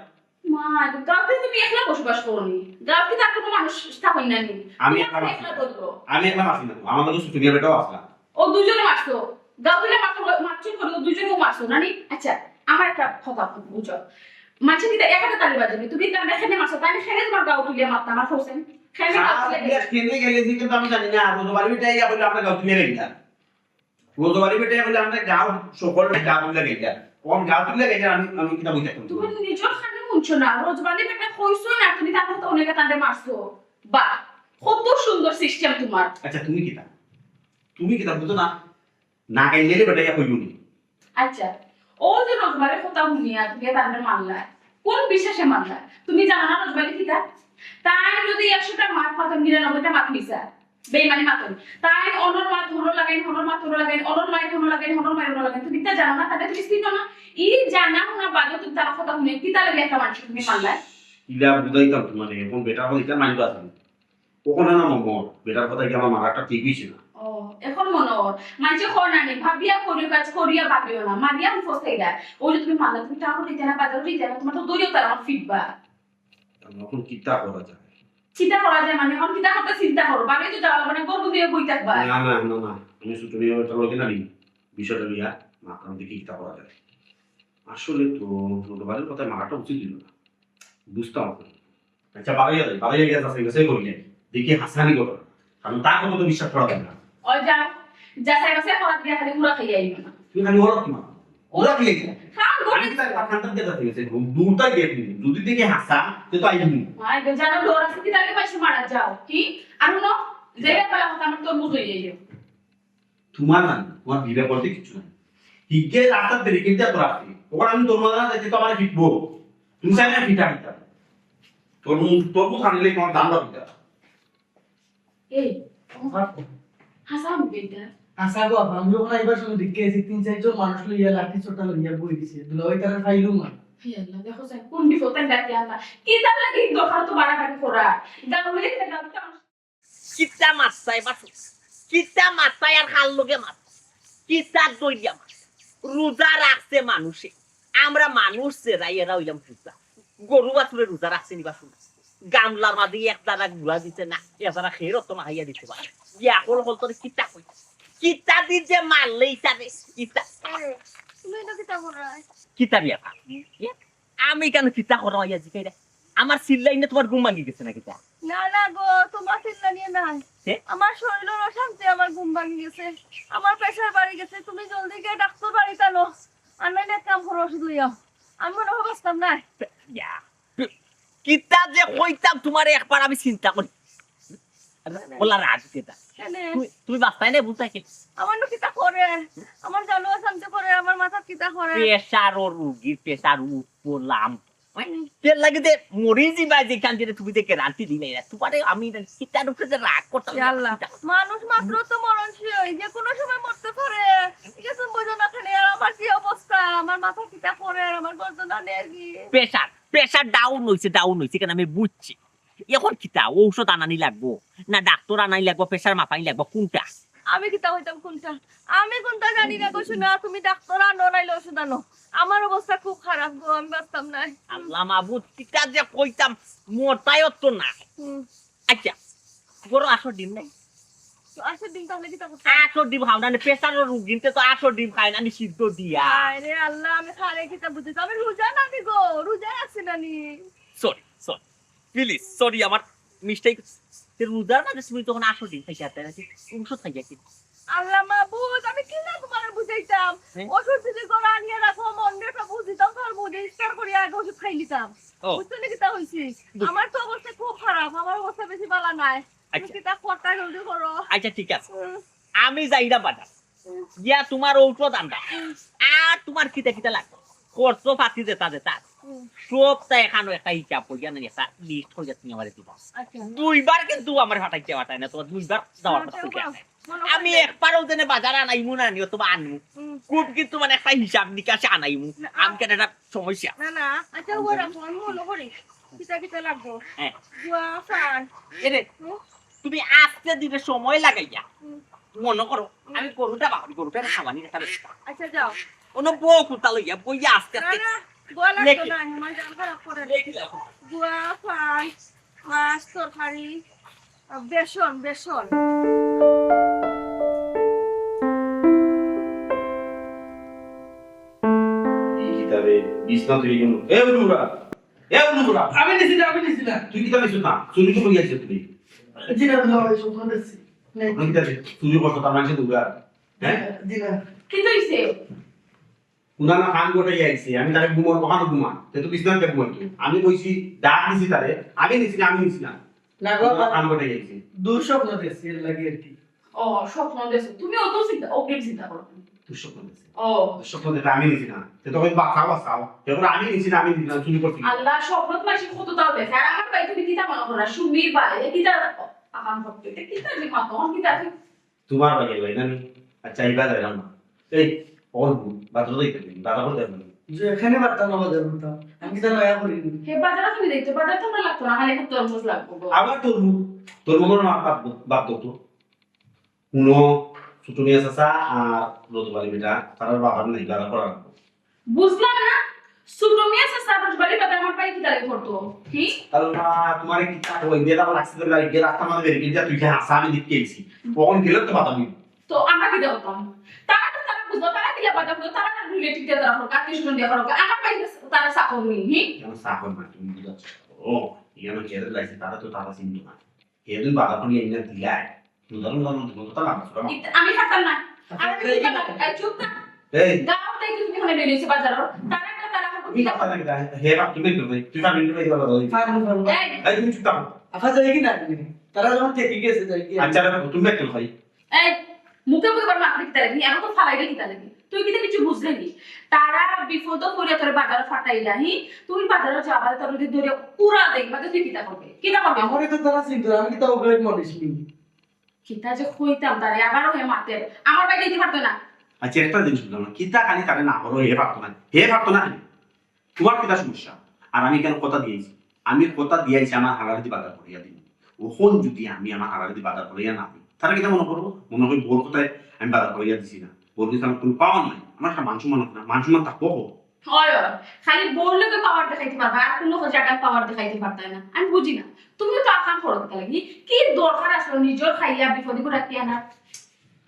মা গাঁওতে তুমি একলা বসবাস করনি গাঁওতে তার কোনো মানুষ থাকেন না নি আমি তুমি একলা একলা বলবো আমি একলা মারছি না, আমাদের সুতুনিয়া বেটাও আসলা। ও দুজনে মারছো গাঁওতে মারছো করে ও দুজনেও মারছো না নি আচ্ছা আমার একটা কথা বুঝো মাঝে কি একটা তালি বাজাবে তুমি তার এখানে মারছো তাই এখানে তোমার গাঁও তুলিয়া মারতা আমার হোসেন এখানে গাঁও তুলিয়া কেনে গেলে যে কিন্তু আমি জানি না রোজবাড়ি বেটাই বলে আমরা গাঁও তুলিয়া গেলিয়া রোজবাড়ি বেটাই বলে আমরা গাঁও সকলটা গাঁও তুলিয়া গেলিয়া কোন গাঁও তুলিয়া গেলিয়া আমি কিতা বইতা করব। তুমি নিজের খানে মুনছো না রোজবালি বেটা কইছো না তুমি তার মতো অনেক তান্ডে মারছো বাহ কত সুন্দর সিস্টেম তোমার আচ্ছা তুমি কিতা বুঝো না না গাইলে বেটাই কইবনি। আচ্ছা ও যে রোজবারে কথা শুনিয়া তুমি তান্ডে মারলা কোন বিশ্বাসে মারলা তুমি জানো না রোজবালি কিতা তাই যদি 100টা মাত পাতন 99টা মাত মিছা বেইমানি মাতন তাই অনর মাত হলো লাগাইন অনর মাত হলো লাগাইন অনর মাই হলো লাগাইন অনর মাই হলো লাগাইন তুমি তা জানো না তাহলে তুমি চিনো না ই জানা না বাদে তুমি তার কথা শুনে কিতা লাগে একটা মানুষ তুমি মারলা ইলা বুঝাইতাম তোমারে এখন বেটার কথা ইটা মানিবা আছে ওখানে না মমর বেটার কথা কি আমার মারাটা ঠিক হইছে না। ও এখন মনে মাঝে খনানি ভাবিয়া করিও কাজ করিয়া ভাবিও না মারিয়া ফসে গা ও যে তুমি মারলা তুমি টাকা দিতে না বাজার দিতে না তোমার তো দূরেও তার আমার ফিডবা এখন কিতা করা যায়? চিন্তা করা যায় মানে এখন কিতা করতে চিন্তা করো বাড়ি তো যাওয়া মানে গর্ব দিয়ে বই থাকবা না না না না আমি সুতুনিয়া বেটা লগে না নি বিষয়টা লিয়া মাতাম দেখি কিতা করা যায়। আসলে তো রোজবাড়ির কথা মারাটা উচিত ছিল না, বুঝতাম এখন। আচ্ছা বাড়াইয়া গেছে গেছে বললে দেখি হাসানি কথা কারণ তার কথা তো বিশ্বাস করা যায় না। ওই যাও যা সাইবাসে খাওয়া দিয়া খালি মুড়া খাইয়া আইবা না তুমি খালি হলো কি মা ওরা কি লিখে কাম আমি করে কি তার খানটা দিয়ে যাচ্ছে গেছে দূরটাই দিয়ে দিন যদি দেখে হাসা তো তো আইবি আই জানো ডোর আছে কি তাকে পাইছে মারা যাও কি আর নো যেটা বলা কথা আমার তোর মুখ হয়ে যাইও তোমার না তোমার বিয়ে করতে কিছু নাই হিগে রাস্তা দেরি কিন্তু তো রাখি ওখানে আমি তোর মানা যাইতে তো আমার ফিটবো তুমি চাই না ফিটা দিতা তোর মুখ আনলে তোমার দাম দিতা এই হাসাম বেটা আশা গো আমি যখন আইবার সময় দেখে এসে 3-4 জন মানুষ লইয়া লাঠি চোটা লইয়া বই দিছে দুলাই তারা ফাইলও মার হে আল্লাহ দেখো স্যার কোন বিপদে ডাকি আল্লাহ কি তার লাগি দোকান তো বাড়াবাড়ি করা গাউলে গাউটা কিতা মাছাই বাসু কিতা মাছাই আর খাল লগে মাছ কিতা দইয়া মাছ রোজা রাখছে মানুষে আমরা মানুষ চেরাই এরা হইলাম রোজা গরু বাছুরে রোজা রাখছে নি বাসু গামলার মাঝে এক দাদা গুড়া দিতে না এছাড়া খেয়ে তো হাইয়া দিতে পারে ইয়া হল হল তোর কিতা কই কিতা দি যে মারলেই তারে কিতা তুমি এটা কিতা করাই কিতা বিয়া আমি কেন কিতা করা হইয়া জিকাইরা আমার সিল্লাই না তোমার ঘুম ভাঙি গেছে না কিতা না না গো তোমার চিন্তা নিয়ে নাই হে? আমার শরীরের অশান্তি আমার ঘুম ভাঙি গেছে আমার প্রেশার বাড়ি গেছে তুমি জলদি গিয়ে ডাক্তার বাড়িতে আনো আর নাইলে এক কাম করো ওষুধ লইয়াও আমি মনে হয় বাঁচতাম না ইয়া কিতা যে কইতাম তোমারে একবার আমি চিন্তা করি বলা রাজ কিতা এনে তুমি বাস্তাই না বুঝতা কি আমার নো কিতা করে আমার জানো অশান্তি করে আমার মাথা কিতা করে প্রেসার ও রোগীর প্রেসার উপলাম তেল লাগে দে মরি যাবা যেখান দিয়ে তুমি দেখে রান্তি দিলে তোমারে আমি কিতার উপরে যে রাগ করতাম আল্লাহ মানুষ মাত্র তো মরণশীল যে কোনো সময় মরতে পারে ঠিক আছে বোঝো না খালি আর আমার কি অবস্থা আমার মাথা কিতা করে আর আমার গর্দনা নেগি প্রেসার ডাউন হইছে কেন আমি বুঝছি এখন কিতা ঔষধ আনানি লাগবো না ডাক্তার আনানি লাগবো প্রেসার মাপানি লাগবো কোনটা আমি কিতা হইতাম কোনটা আমি কোনটা জানি না গো শোনা তুমি ডাক্তার আনো নাইলে ওষুধ আনো আমার অবস্থা খুব খারাপ গো আমি বাঁচতাম না আল্লাহ মাহবুব কিতা যে কইতাম মোটায়ও তো না আচ্ছা বড় 8 ডিম নাই তো আসে দিন তাহলে কিতা করতে 8 ডিম খাও না প্রেসারের রোগীতে তো 8 ডিম খায় না নি সিদ্ধ দিয়া আরে আল্লাহ আমি খারে কিতা বুঝতে আমি রোজা না দি গো রোজা আছে না নি সরি প্লিজ সরি আমার মিস্টেক রোজা না তুমি তখন 8 ডিম খাইতে আতে নাকি ওষুধ খাইয়া কি আল্লাহ মাহবুব আমি কি না তোমার বুঝাইতাম হ্যাঁ? ওষুধ যদি করে আনিয়ে রাখো মন্ডেটা বুঝিতাম তোর বুঝে স্টার করে আগে ওষুধ খাই নিতাম ও। বুঝতে না কিতা হইছি আমার তো অবস্থা খুব খারাপ আমার অবস্থা বেশি ভালো নাই তুমি আচ্ছা। কিতা করতে জলদি করো আচ্ছা ঠিক আছে আমি যাই না বাজার গিয়া তোমার ঔষধ আনবা আর তোমার কিতা কিতা লাগবে খরচ পাতি যেটা সব তা এখানে একটা হিসাব করিয়া না একটা লিস্ট হয়ে যাচ্ছে আমার দিবা আচ্ছা দুইবার কিন্তু আমার হাঁটাইতে হাঁটাই না তো দুইবার যাওয়ার কথা ঠিক আছে আমি একবারও যেন বাজার আনাইমু না নিও তোমার আনমু খুব কিন্তু মানে একটা হিসাব নিকাশে আনাইমু আমি কেন একটা সমস্যা না না আচ্ছা ওরা ফোন মনে করি কিতা কিতা লাগবো হ্যাঁ গুয়া ফান এরে তুমি আস্তে দিনে সময় লাগাইয়া মনে করো আমি গরুটা বাকি গরুটা খাওয়ানি একটা আচ্ছা যাও কোনো বউ কুতা লইয়া বইয়া আস্তে না আস্তে না গুয়া লাগতো লেখি। না আমার জান খারাপ করে লেখি রাখো। গুয়া ফান মাছ তরকারি বেসন বেসন এই কিতাবে বিছনা তৈরি করুন এ উনুরা আমি নিছি না তুই কিতাব নিছিস না চুরি তো করিয়াছিস তুমি জিনা ভাই শুকনো দিছি কোন কিতাব চুরি করছ তার মানে দুগা হ্যাঁ জিনা কি হইছে উনার না কান গোটাই আইছে আমি তারে ঘুমার কখনো ঘুমা তে তো বিছনা কে ঘুমাই আমি কইছি ডাক দিছি তারে আমি নিছি না না গো উনার কান গোটাই আইছে দূর স্বপ্ন দিছি এর লাগি আর কি ও স্বপ্ন দেখছো তুমি অত চিন্তা অগ্রিম চিন্তা করো তুই স্বপ্ন দিছিস ও স্বপ্ন দিতে আমি নিছি না তে তো কই বাঁচাও এবার আমি নিছি না চুরি করছি আল্লাহ স্বপ্ন মাসি কত দাও দেখে আর আমার ভাই তুমি কিতা মনে করো সুমির ভাই কিতা আকাম করতে কিতা যে মা তখন কিতা তোমার ভাই না আমি আচ্ছা এইবা যাইলাম না এই ওর বাদর দিতে দাদা করে দেবেন যে এখানে বার্তা না বাজার মতো আমি কি নয়া করি হে বাজার তুমি দেখতে বাজার তোমরা লাগতো না খালি একটা তরমুজ লাগবো গো। আবার তোর মনে না বাদ তো কোনো ছোট নিয়ে আসা আর রোদবালি বেটা তার বাবার নাই দাদা করার বুঝলাম না ছোট মেয়ে আছে সাবজ বাড়ি বাজার আমার ভাই কিতা করতো কি তাহলে তোমার কি তা ওই বেদা লাগছে তো লাগে রাস্তা মানে বেরিয়ে যা তুই হাসা আমি দিতে গেছি কখন গেলে তো বাতাবি তো আমরা কিতা করতাম তারা বুঝতো তারা কিলা বাজার বুঝতো তারা রিলেটিভ দিয়ে তারা হোক আত্মীয় স্বজন দিয়ে হোক আমার ভাই তারা সাকর নি হি কেন সাহর না তুমি বুঝাচ্ছ ও ইয়ানো কেরে লাগছে তারা চিন্তা না এদিন বাধা কোন ইয়া দিলাই উদাহরণ তো লাগছে আমি থাকতাম না আমি কিতা এই চুপ না এই গাঁও তাই তুমি ওখানে বেরিয়েছে বাজার তারা একটা তারা হোক তুমি কথা নাকি হে বাপ তুমি তুই কাম ইন্টারভিউ দিবা দাদা এই এই তুমি চুপ থাকো আফা যাই কি না তারা যখন থেকে গেছে যাই কি আচ্ছা তুমি একটু ভাই এই মুখে মুখে বার মাথা কিতা লাগি এখন তো ফালাই কিতা লাগি তুই কিতা কিছু বুঝলি নি তারা বিপদ করে তোর বাজারে ফাটাইলা হি তুই বাজারে যাবার তোর যদি ধরে পুরা দেখবা তুই কিতা করবে আমারই তো তারা চিন্তা আমি কি তাও গ্রেট মনিস নি কিতা যে কইতাম তারে আবারও হে মারতে আমার ভাই দিতে পারতো না আচ্ছা একটা জিনিস শুনলাম না কিতা খালি তারে না করো হে পারতো না তোমার কিতা সমস্যা আর আমি কেন কথা দিয়েছি আমি কথা দিয়েছি আমার হারাদি বাজার করিয়া দিন ওখন যদি আমি আমার হারাদি বাজার করিয়া না দিই তারা কিতা মনে করবো মনে করি বোর কথায় আমি বাজার করিয়া দিছি না বোর দিতে আমার কোনো পাওয়া নাই আমার একটা মানসম্মান না মানসম্মান থাকবো হয় খালি বললে তো পাওয়ার দেখাইতে পারবা আর কোনো জায়গা পাওয়ার দেখাইতে পারতা না আমি বুঝি না তুমি তো আকাম করো কিতা লাগি কি দরকার আসলো নিজের খাইয়া বিপদে করে রাখিয়া না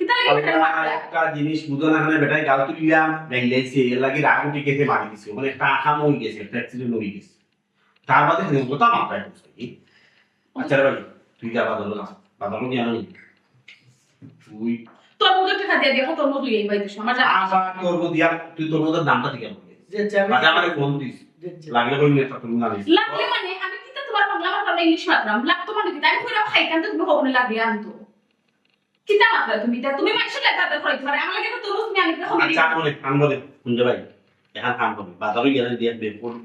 কিতা লাগি বেটার মারতে একটা জিনিস বুঝো না এখানে বেটাই গাল তুলিলাম ব্যাংলাইছে এর লাগি রাগ উঠে গেছে মারি দিছে মানে একটা আকাম হয়ে গেছে একটা অ্যাক্সিডেন্ট হয়ে গেছে তার বাদে হেন কথা মাথায় ঢুকছে আচ্ছা রে ভাই তুই যা বাজারও কি আনি তুই তোর মধ্যে টাকা দিয়ে দেখো তোর মধ্যে এই বাইতে আমার জানা আবার তোর দিয়া তুই তোর মধ্যে দামটা দিকে বলবি যে চাবি বাজা আমারে ফোন দিস লাগলে কই নিয়ে তুমি না দিস লাগলে মানে আমি কিতা তোমার বাংলা মাত্রা ইংলিশ মাত্রা লাগতো মানে কিতা আমি কইরাও খাইতাম তো তুমি কখনো লাগিয়ে আনতো কিতা মাত্রা তুমি মানুষের লাগা তাতে কইতে পারে আমার লাগে তো তোর তুমি আনি দেখো আচ্ছা কান বলে শুনতে ভাই এখন কাম করবে বাজারে গেলে দিয়ে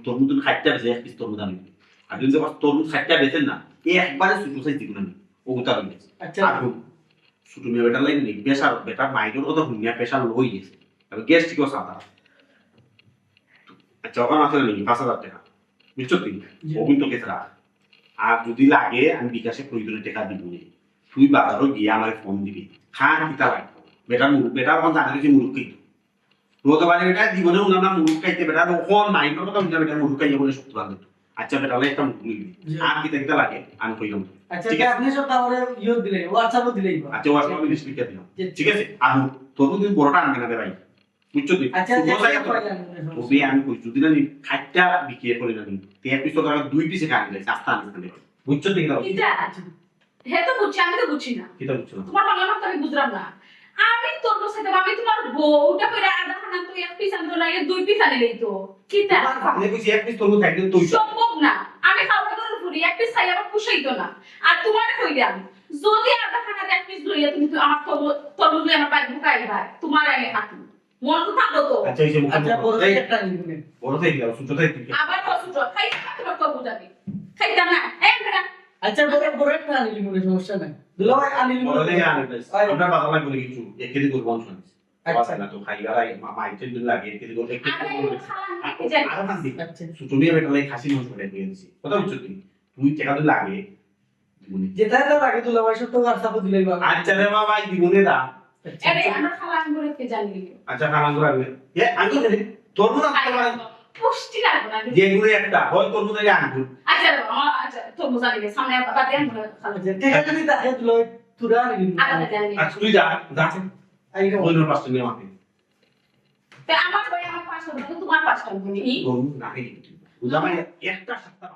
তোর মতন খাইতে বেশি এক পিস তোর মধ্যে আমি আর যদি তোর মধ্যে খাইতে বেছেন না এই একবারে সুটু সাইজ দিগুন আমি ও কথা রয়ে গেছে আচ্ছা আর ছোট মেয়ে বেটার লাগে নাকি প্রেশার বেটার মাইকের কথা শুনিয়া প্রেশার লই গেছে তবে গ্যাস ঠিকও সাদা আচ্ছা ওখানে আসলে নাকি 5,000 টাকা বুঝছো তুই ও কিন্তু কেসে রাখ আর যদি লাগে আমি বিকাশে প্রয়োজনে টাকা দিব নি তুই বাজারও গিয়ে আমার ফোন দিবি খান কিতা লাগবে বেটার কোন জানা গেছে মুরুখ খাইতে রোদে বাড়ি বেটা জীবনে উনা না মুরুখ খাইতে বেটা ওখন মাইন্ডের কথা উনা বেটা মুরুখ খাইয়া বলে সত্য লাগে আচ্ছা বেটা লাই একটা মুরুখ নিবি আর কিতা কিতা লাগে আমি কইলাম আচ্ছা ঠিক তে আছে আপনি সব তাহলে ইয়ে দিলে হোয়াটসঅ্যাপে দিলেই বা। আচ্ছা ওয়াশ আমি লিস্ট লিখে দিলাম ঠিক আছে আর তোর দিন বড়টা আনবে না রে ভাই বুঝছো তুই আচ্ছা তুই বসাই আচ্ছা তো ওবে আমি কই যদি না খাইটা বিক্রি করে না তে এক পিস টাকা দুই পিসে খাই দিলে আস্তা আনবে বুঝছো তুই কিতা কিতা হে তো বুঝছি আমি তো বুঝছি না কিতা বুঝছো না তোমার বাংলা তো আমি বুঝলাম না আমি তোর সাথে আমি তোমার বউটা করে আধা খানা তুই এক পিস আনতো লাগে দুই পিস আনিলেই তো কিতা আমি কইছি এক পিস তোর খাইতে তুই সম্ভব না আমি খাওয়া করে ফুরি এক পিস খাই আমার পুষাইতো না আর তোমার কইলাম যদি আধা খানা এক পিস লইয়া তুমি তো আমার তরমুজ লইয়া আমার বাইক ঢুকাই ভাই তোমার আগে হাঁটু মন তো থাকবো তো আচ্ছা এই যে আচ্ছা বড় এই একটা নিবেন। বড় থেকে গেল সুতো থেকে আবার কষ্ট খাই তোমার তরমুজ আমি খাইতাম না এই বেটা আচ্ছা বড় একটা আনিলি মনে সমস্যা নাই দুলা ভাই আনিলি বড় থেকে আনি আয়। আমরা বাজার লাগবে কিছু এক কেজি করব অংশ আচ্ছা। আচ্ছা না তো খাই গালাই মাইটের দিন লাগে এক কেজি করব এক আর এই কেজি খালা নিতে যাই আর না দিই আচ্ছা সুতো নিয়ে বেটা লাই খাসি মাংস করে দিয়ে দিছি কথা বুঝছো তুই তুই টাকা তো লাগে দিবনি যেটা তো লাগে দুলা ভাই সব তো হোয়াটসঅ্যাপে দিলেই বা। আচ্ছা রে বাবা দিবনি দা আচ্ছা, আরে আমরা খালা আঙ্গুরে কে জানি আচ্ছা খালাম করে এ আঙ্গুর দে তোর না পুষ্টি লাগবে না যে গুলো একটা হয় তোর মধ্যে আঙ্গুর আচ্ছা আচ্ছা তরমুজ আনিলে সামনে বাদে আঙ্গুরে খালা আচ্ছা ঠিক আছে তুমি তাকে দুলা ভাই তুরা আনিলি আলাদা জানি আচ্ছা তুই যা যা আই রে ওই নোট পাঁচটা নিয়ে আমাকে তে আমার ভাই আমার 500 টাকা তোমার 500 টাকা নিই তোর না রে বুঝা ভাই একটা সপ্তাহ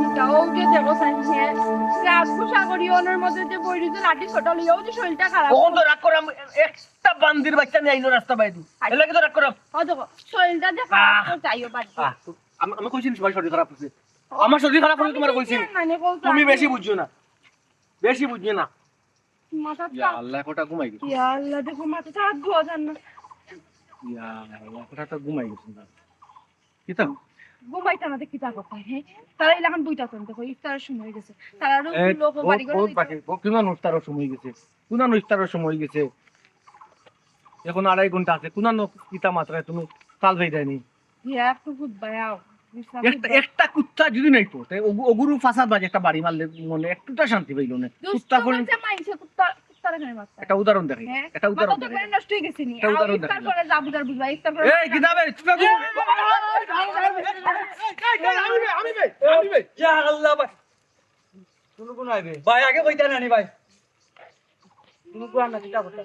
এটাও যে দেখো সাইন্সে রাজপুর সাগরী ওনার মধ্যে যে বইরিতে লাঠি ছোট লইয়াও যে শরীরটা খারাপ কখন তো রাগ করাম একটা বান্দির বাচ্চা নিয়ে আইনো রাস্তা বাইদি এলা কি তো রাগ করাম ও দেখো শরীরটা যে খারাপ তো চাইও বাড়ি আমি কইছি তোমার শরীর খারাপ হচ্ছে আমার শরীর খারাপ হলে তোমার কইছি মানে তুমি বেশি বুঝছো না বেশি বুঝছো না মাথা ইয়া আল্লাহ কোটা ঘুমাই গেছে ইয়া আল্লাহ দেখো মাথা চাপ ধোয়া যান না ইয়া আল্লাহ কোটা তো ঘুমাই গেছে না কিতা ঘুমাইতে না দেখি তা কথা হ্যাঁ তারা এলাকান বইটা তো দেখো ইফতারের সময় হয়ে গেছে তারা লোক বাড়ি করে বহুত বাকি কিনা নষ্টার সময় গেছে কোনা নষ্টার সময় গেছে এখন 2.5 ঘন্টা আছে কোনা কিতা মাত্রায় তুমি চাল যাই দেয়নি ইয়া একটু খুব বায়াও একটা কুত্তা যদি নাই তো তাই ওগুরু ফাসাদ বাজে একটা বাড়ি মারলে মনে একটুটা শান্তি পাইলো না কুত্তা করে মাইছে কুত্তারে খায় মারতে একটা উদাহরণ দেখি হ্যাঁ একটা উদাহরণ তো দেখি করে নষ্ট হয়ে গেছে নি একটা উদাহরণ ইফতার দেখি। করে জাবুদার বুঝবা ইফতার করে এই কিতাবে তুই যা আল্লাহ ভাই কোনো কোন আইবে ভাই আগে কইতা নানি ভাই তুমি কোয়া না কিটা কথা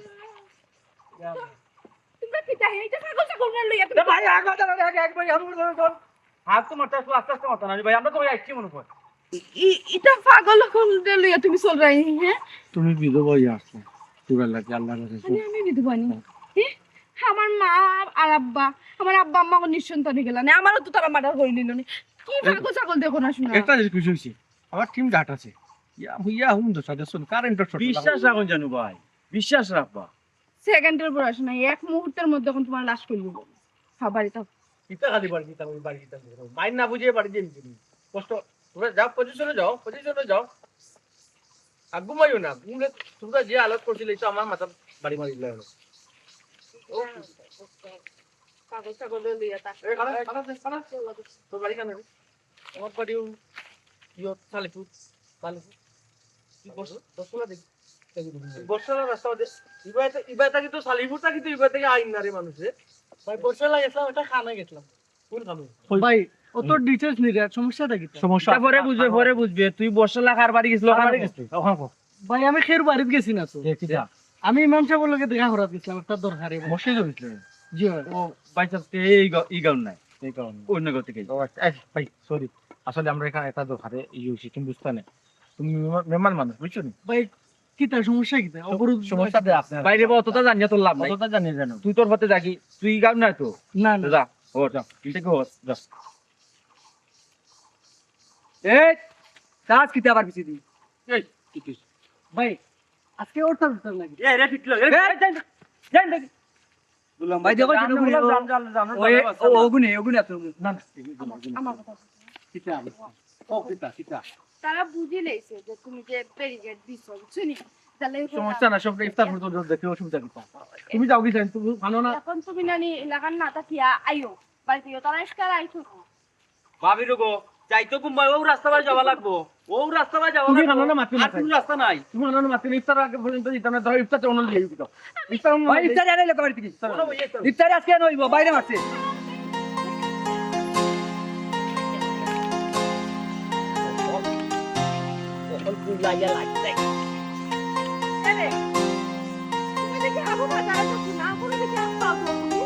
তোমরা কি তাই এটা কাগজ কোন লইয়া তুমি ভাই আগে দাঁড়া আগে একবার আমি ধর হাত তো মারতে আসলো আস্তে আস্তে মারতে না ভাই আমরা তো ভাই আইছি মনে হয় এটা পাগল কোন লইয়া তুমি চল রাই হ্যাঁ তুমি বিধবা হয়ে আসছো তোর লাগে আল্লাহর কাছে আমি বিধবা নি হ্যাঁ আমার মা আর আব্বা আমার আব্বা আম্মা নিঃসন্তান হয়ে গেল না আমারও তো তারা মার্ডার করে নিল না কি পাগল ছাগল দেখো না শোনা একটা জিনিস খুশি হইছে আমার টিম ডাট আছে ইয়া হুম তো সাজেশন কারেন্টের শর্ট বিশ্বাস রাখুন জানু ভাই বিশ্বাস রাখবা সেকেন্ডের পর আসে না এক মুহূর্তের মধ্যে এখন তোমার লাশ করে দেবো খাবারই তো কিতা খালি বাড়ি কিতা ওই বাড়ি কিতা মাইন না বুঝিয়ে বাড়ি দিয়ে নিছি কষ্ট তোমরা যাও পজিশনে যাও আর ঘুমাইও না ঘুমলে তোমরা যে আলোচ করছিলে তো আমার মাথা বাড়ি মারি দিলে হলো পাগল ছাগল লইয়া তা এই খানা তোর বাড়ি কেন আমার বাড়িও ইয়ো সালিপুর দশলা দেখি বর্ষালা রাস্তা ইবাইটা কিন্তু সালিপুরটা কিন্তু ইবাই থেকে আইন না রে মানুষে ভাই বর্ষালা গেছিলাম এটা খানা গেছিলাম কোন খানো ভাই অত ডিটেইলস নিয়ে সমস্যাটা কি সমস্যা পরে বুঝবে তুই বর্ষা লাখার বাড়ি গেছিল ভাই আমি খের বাড়িতে গেছি না তো আমি ইমাম সাহেবের লগে দেখা করাতে গেছিলাম একটা দরকারে মসজিদ হইছিল জি ভাই ও বাইচান্স এই গাউন নাই এই গাউন অন্য গাউন থেকে ভাই সরি আসলে আমরা এখানে একটা দরকারে ইউছি তুমি বুঝতে না তুমি মেহমান মানুষ বুঝছো নি ভাই কিতা সমস্যা কিতা অপরূপ সমস্যা দে আপনার বাইরে বা অতটা জানিয়ে তোর লাভ নাই অতটা জানি জানো তুই তোর পথে যাকি তুই গাউন নাই তো না না যা ও যা ঠিক ও যা এই কাজ কিতে আবার পিছি দি এই কি ভাই আজকে ওর তার নাকি এই রে ফিটলো এই জান দেখি বললাম ভাই দেখো ওগুনে এত না আমার কথা কিতা ও কিতা তারা বুঝি লেছে যে তুমি যে ব্যারিকেড দিছো শুনি তাহলে সমস্যা না, সব ইফতার পর্যন্ত দেখে অসুবিধা কি তুমি যাও কি চাই তুমি জানো না এখন তুমি নানি এলাকার না তাকিয়া আইও বাড়িতে তারা এসকার আইছো ভাবি রগো যাইতো কুম্বাই ও রাস্তা বাই যাওয়া লাগবো ও রাস্তা বাই যাওয়া তুমি লাগবো জানো না মাতৃ আর কোনো রাস্তা নাই তুমি জানো না মাতৃ ইফতার আগে পর্যন্ত দিতাম না, ধরো ইফতারটা অন্য দিয়ে দিত ইফতার অন্য ভাই ইফতারি আনাইলে তো বাড়ি থেকে ইফতারি আজকে নইব বাইরে মারছে এখন কুলাইয়া লাগছে তুমি দেখি আবু বাজারে যাচ্ছ না কোনো দেখি আসতাও তুমি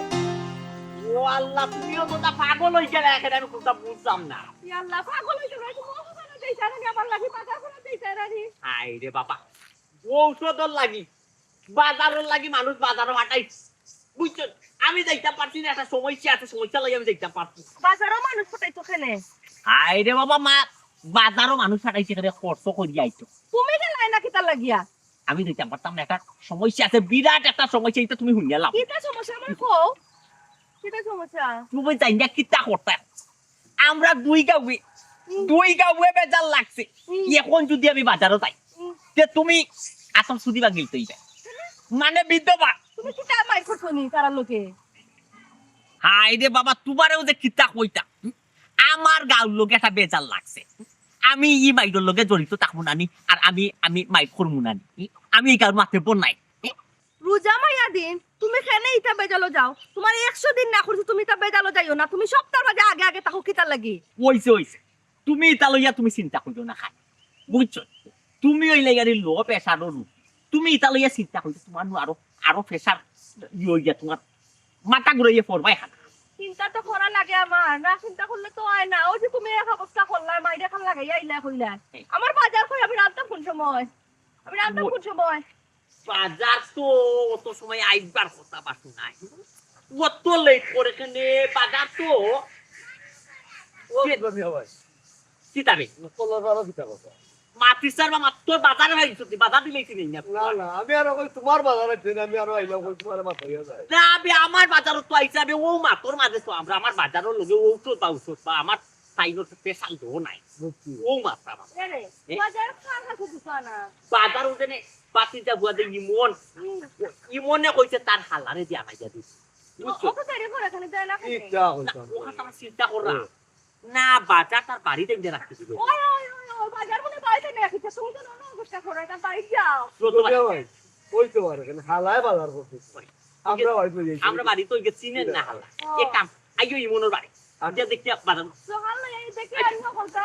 ও আল্লাহ তুমিও তো তা পাগল হয়ে গেলে এখন আমি কোনটা বুঝতাম না ইয়া আল্লাহ পাগল হইছো না তুমি আবু বাজারে যাইছ না আবার লাগি বাজার করে যাইছ না হাই রে বাবা ঔষধর লাগি বাজারের লাগি মানুষ বাজারও হাঁটাই বুঝছো আমি যাইতাম পারছি না একটা সমস্যা আছে সমস্যা লাগে আমি যাইতাম পারছি বাজারও মানুষ ফুটাইছো কেনে হাই রে বাবা মা বাজারও মানুষ হাঁটাইছে করে খরচ করি আইতো তুমি গেলাই না কিতা লাগিয়া আমি যাইতাম পারতাম না একটা সমস্যা আছে বিরাট একটা সমস্যা এটা তুমি শুনিয়া লাভ কিতা সমস্যা আমার কও কিতা সমস্যা তুমি জানি না কিতা করতে আমরা দুই গাঁয়ে বেজাল লাগছে এখন যদি আমি বাজারও যাই তে তুমি আসল সুদি বা গিলতেই যাই মানে বিধবা তুমি কিতা মাইর করছো নি তারা লোকে হাই রে বাবা তোমারও যে কিতা কইতা আমার গাঁর লোকে একটা বেজাল লাগছে আমি ই মাইডর লোকে জড়িত থাকবো নানি আর আমি মাইড করবো নানি আমি এই গাঁর মাঠে বনাই রোজা মাইয়া দিন তুমি খেনে ইটা বেজালো যাও তোমার 100 দিন না করছো তুমি তা বেজালো যাইও না তুমি সপ্তাহ বাদে আগে আগে তাকো কিতা লাগি হইছে তুমি এটা লইয়া তুমি চিন্তা করিও না খাই বুঝছো তুমি ওই লাগারি লো পেশারও রূপ তুমি এটা লইয়া চিন্তা করিতে তোমার আরো পেশার ইয়া তোমার মাথা ঘুরাইয়া পড়বাই খানা চিন্তা তো করা লাগে আমার না চিন্তা করলে তো হয় না ওই যে তুমি এক অবস্থা করলা মাইরা খান লাগাইয়া ইলা কইলা আমার বাজার কই আমি রান্না কোন সময় বাজার তো অত সময় আইবার কথা বাসু নাই অত লেট করে কেনে বাজার তো কি তাবে মাটি সার বা মাত্র বাজারে হয়েছে বাজার দিলেছি নেই না না আমি আর ওই তোমার বাজার আছে আমি আর আইলাম কই তোমার মাথা হইয়া যায় না আমি আমার বাজারও তো আইছে আমি ও মাতর মাঝে তো আমরা আমার বাজারও লগে ঔষধ বা আমার সাইডের স্পেশাল দো নাই ও মাত্রা রে বাজার খান হাতে দুকানা বাজার ওখানে পাতিটা বুয়াতে ইমনে কইছে তার হালারে দিয়া মাইয়া দিছে বুঝছো ওকে তারে করে এখানে যায় না কি যা হইতাম ওখানে আমার চিন্তা কররা না বাজার তার বাড়িতে দিয়ে রাখতে দিবে ওই বাজার মনে বাইতে না কিছু তুমি তো না অবস্থা করে তা বাড়ি যাও ভাই ওই তো আর এখানে হালায় বাজার করতে আমরা বাড়ি কই যাইছি আমরা বাড়ি তো ওই চিনেন না হালা এক কাম আইও ইমনের বাড়ি আজকে দেখতে বাজার সকাল না এই দেখি আর সকলটা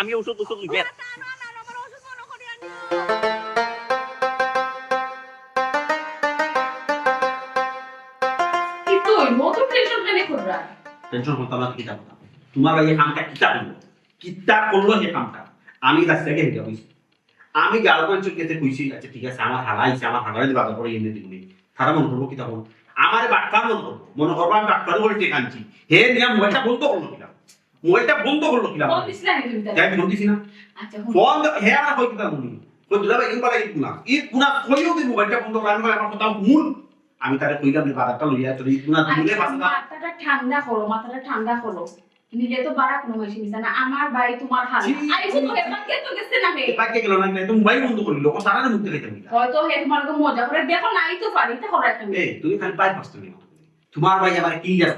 আমি ঔষধ লইবে না আমার ওষুধ মনে করি আনি কিন্তু নতুন টেনশন কেন কররা টেনশন করতাম না কিতা কথা তোমার এই কামটা কিতা করলো হে কামটা আমি রাস্তাকে হেঁটে হইছি আমি গার্লফ্রেন্ডের কাছে কইছি আচ্ছা ঠিক আছে আমার হারাইছে বাজার করে এনে দিবি তারা মনে করবো কিতা করবো আমার বাট্টার মনে করবো আমি বাট্টার বলে টেক আনছি হে নিয়ে মোবাইলটা বন্ধ করলো কিলাম ফোন দিছিলা নি তুমি আমি ফোন দিছি না আচ্ছা ফোন হে আমার কই কিতা মনে কই দুলা ভাই ইনবালা ঈদ গুনা কইও দি মোবাইলটা বন্ধ করে আমি আমার কথা মূল আমি তারে কইলাম যে বাজারটা লইয়া তো ঈদ গুনা দিলে বাসা মাথাটা ঠান্ডা করো নিলে তো বাড়া কোনো মেশিন না আমার ভাই তোমার হাল আইছো তো এবার কে তো গেছে না হে পাকে গেল না তো মোবাইল বন্ধ করলি লোক সারা মুখ দেখে তুমি হয়তো হে তোমার তো মজা করে দেখো নাই তো পারিতে করো একটা এই তুমি খালি পাঁচ পাঁচটা নিও তোমার ভাই আমার কি ইয়াস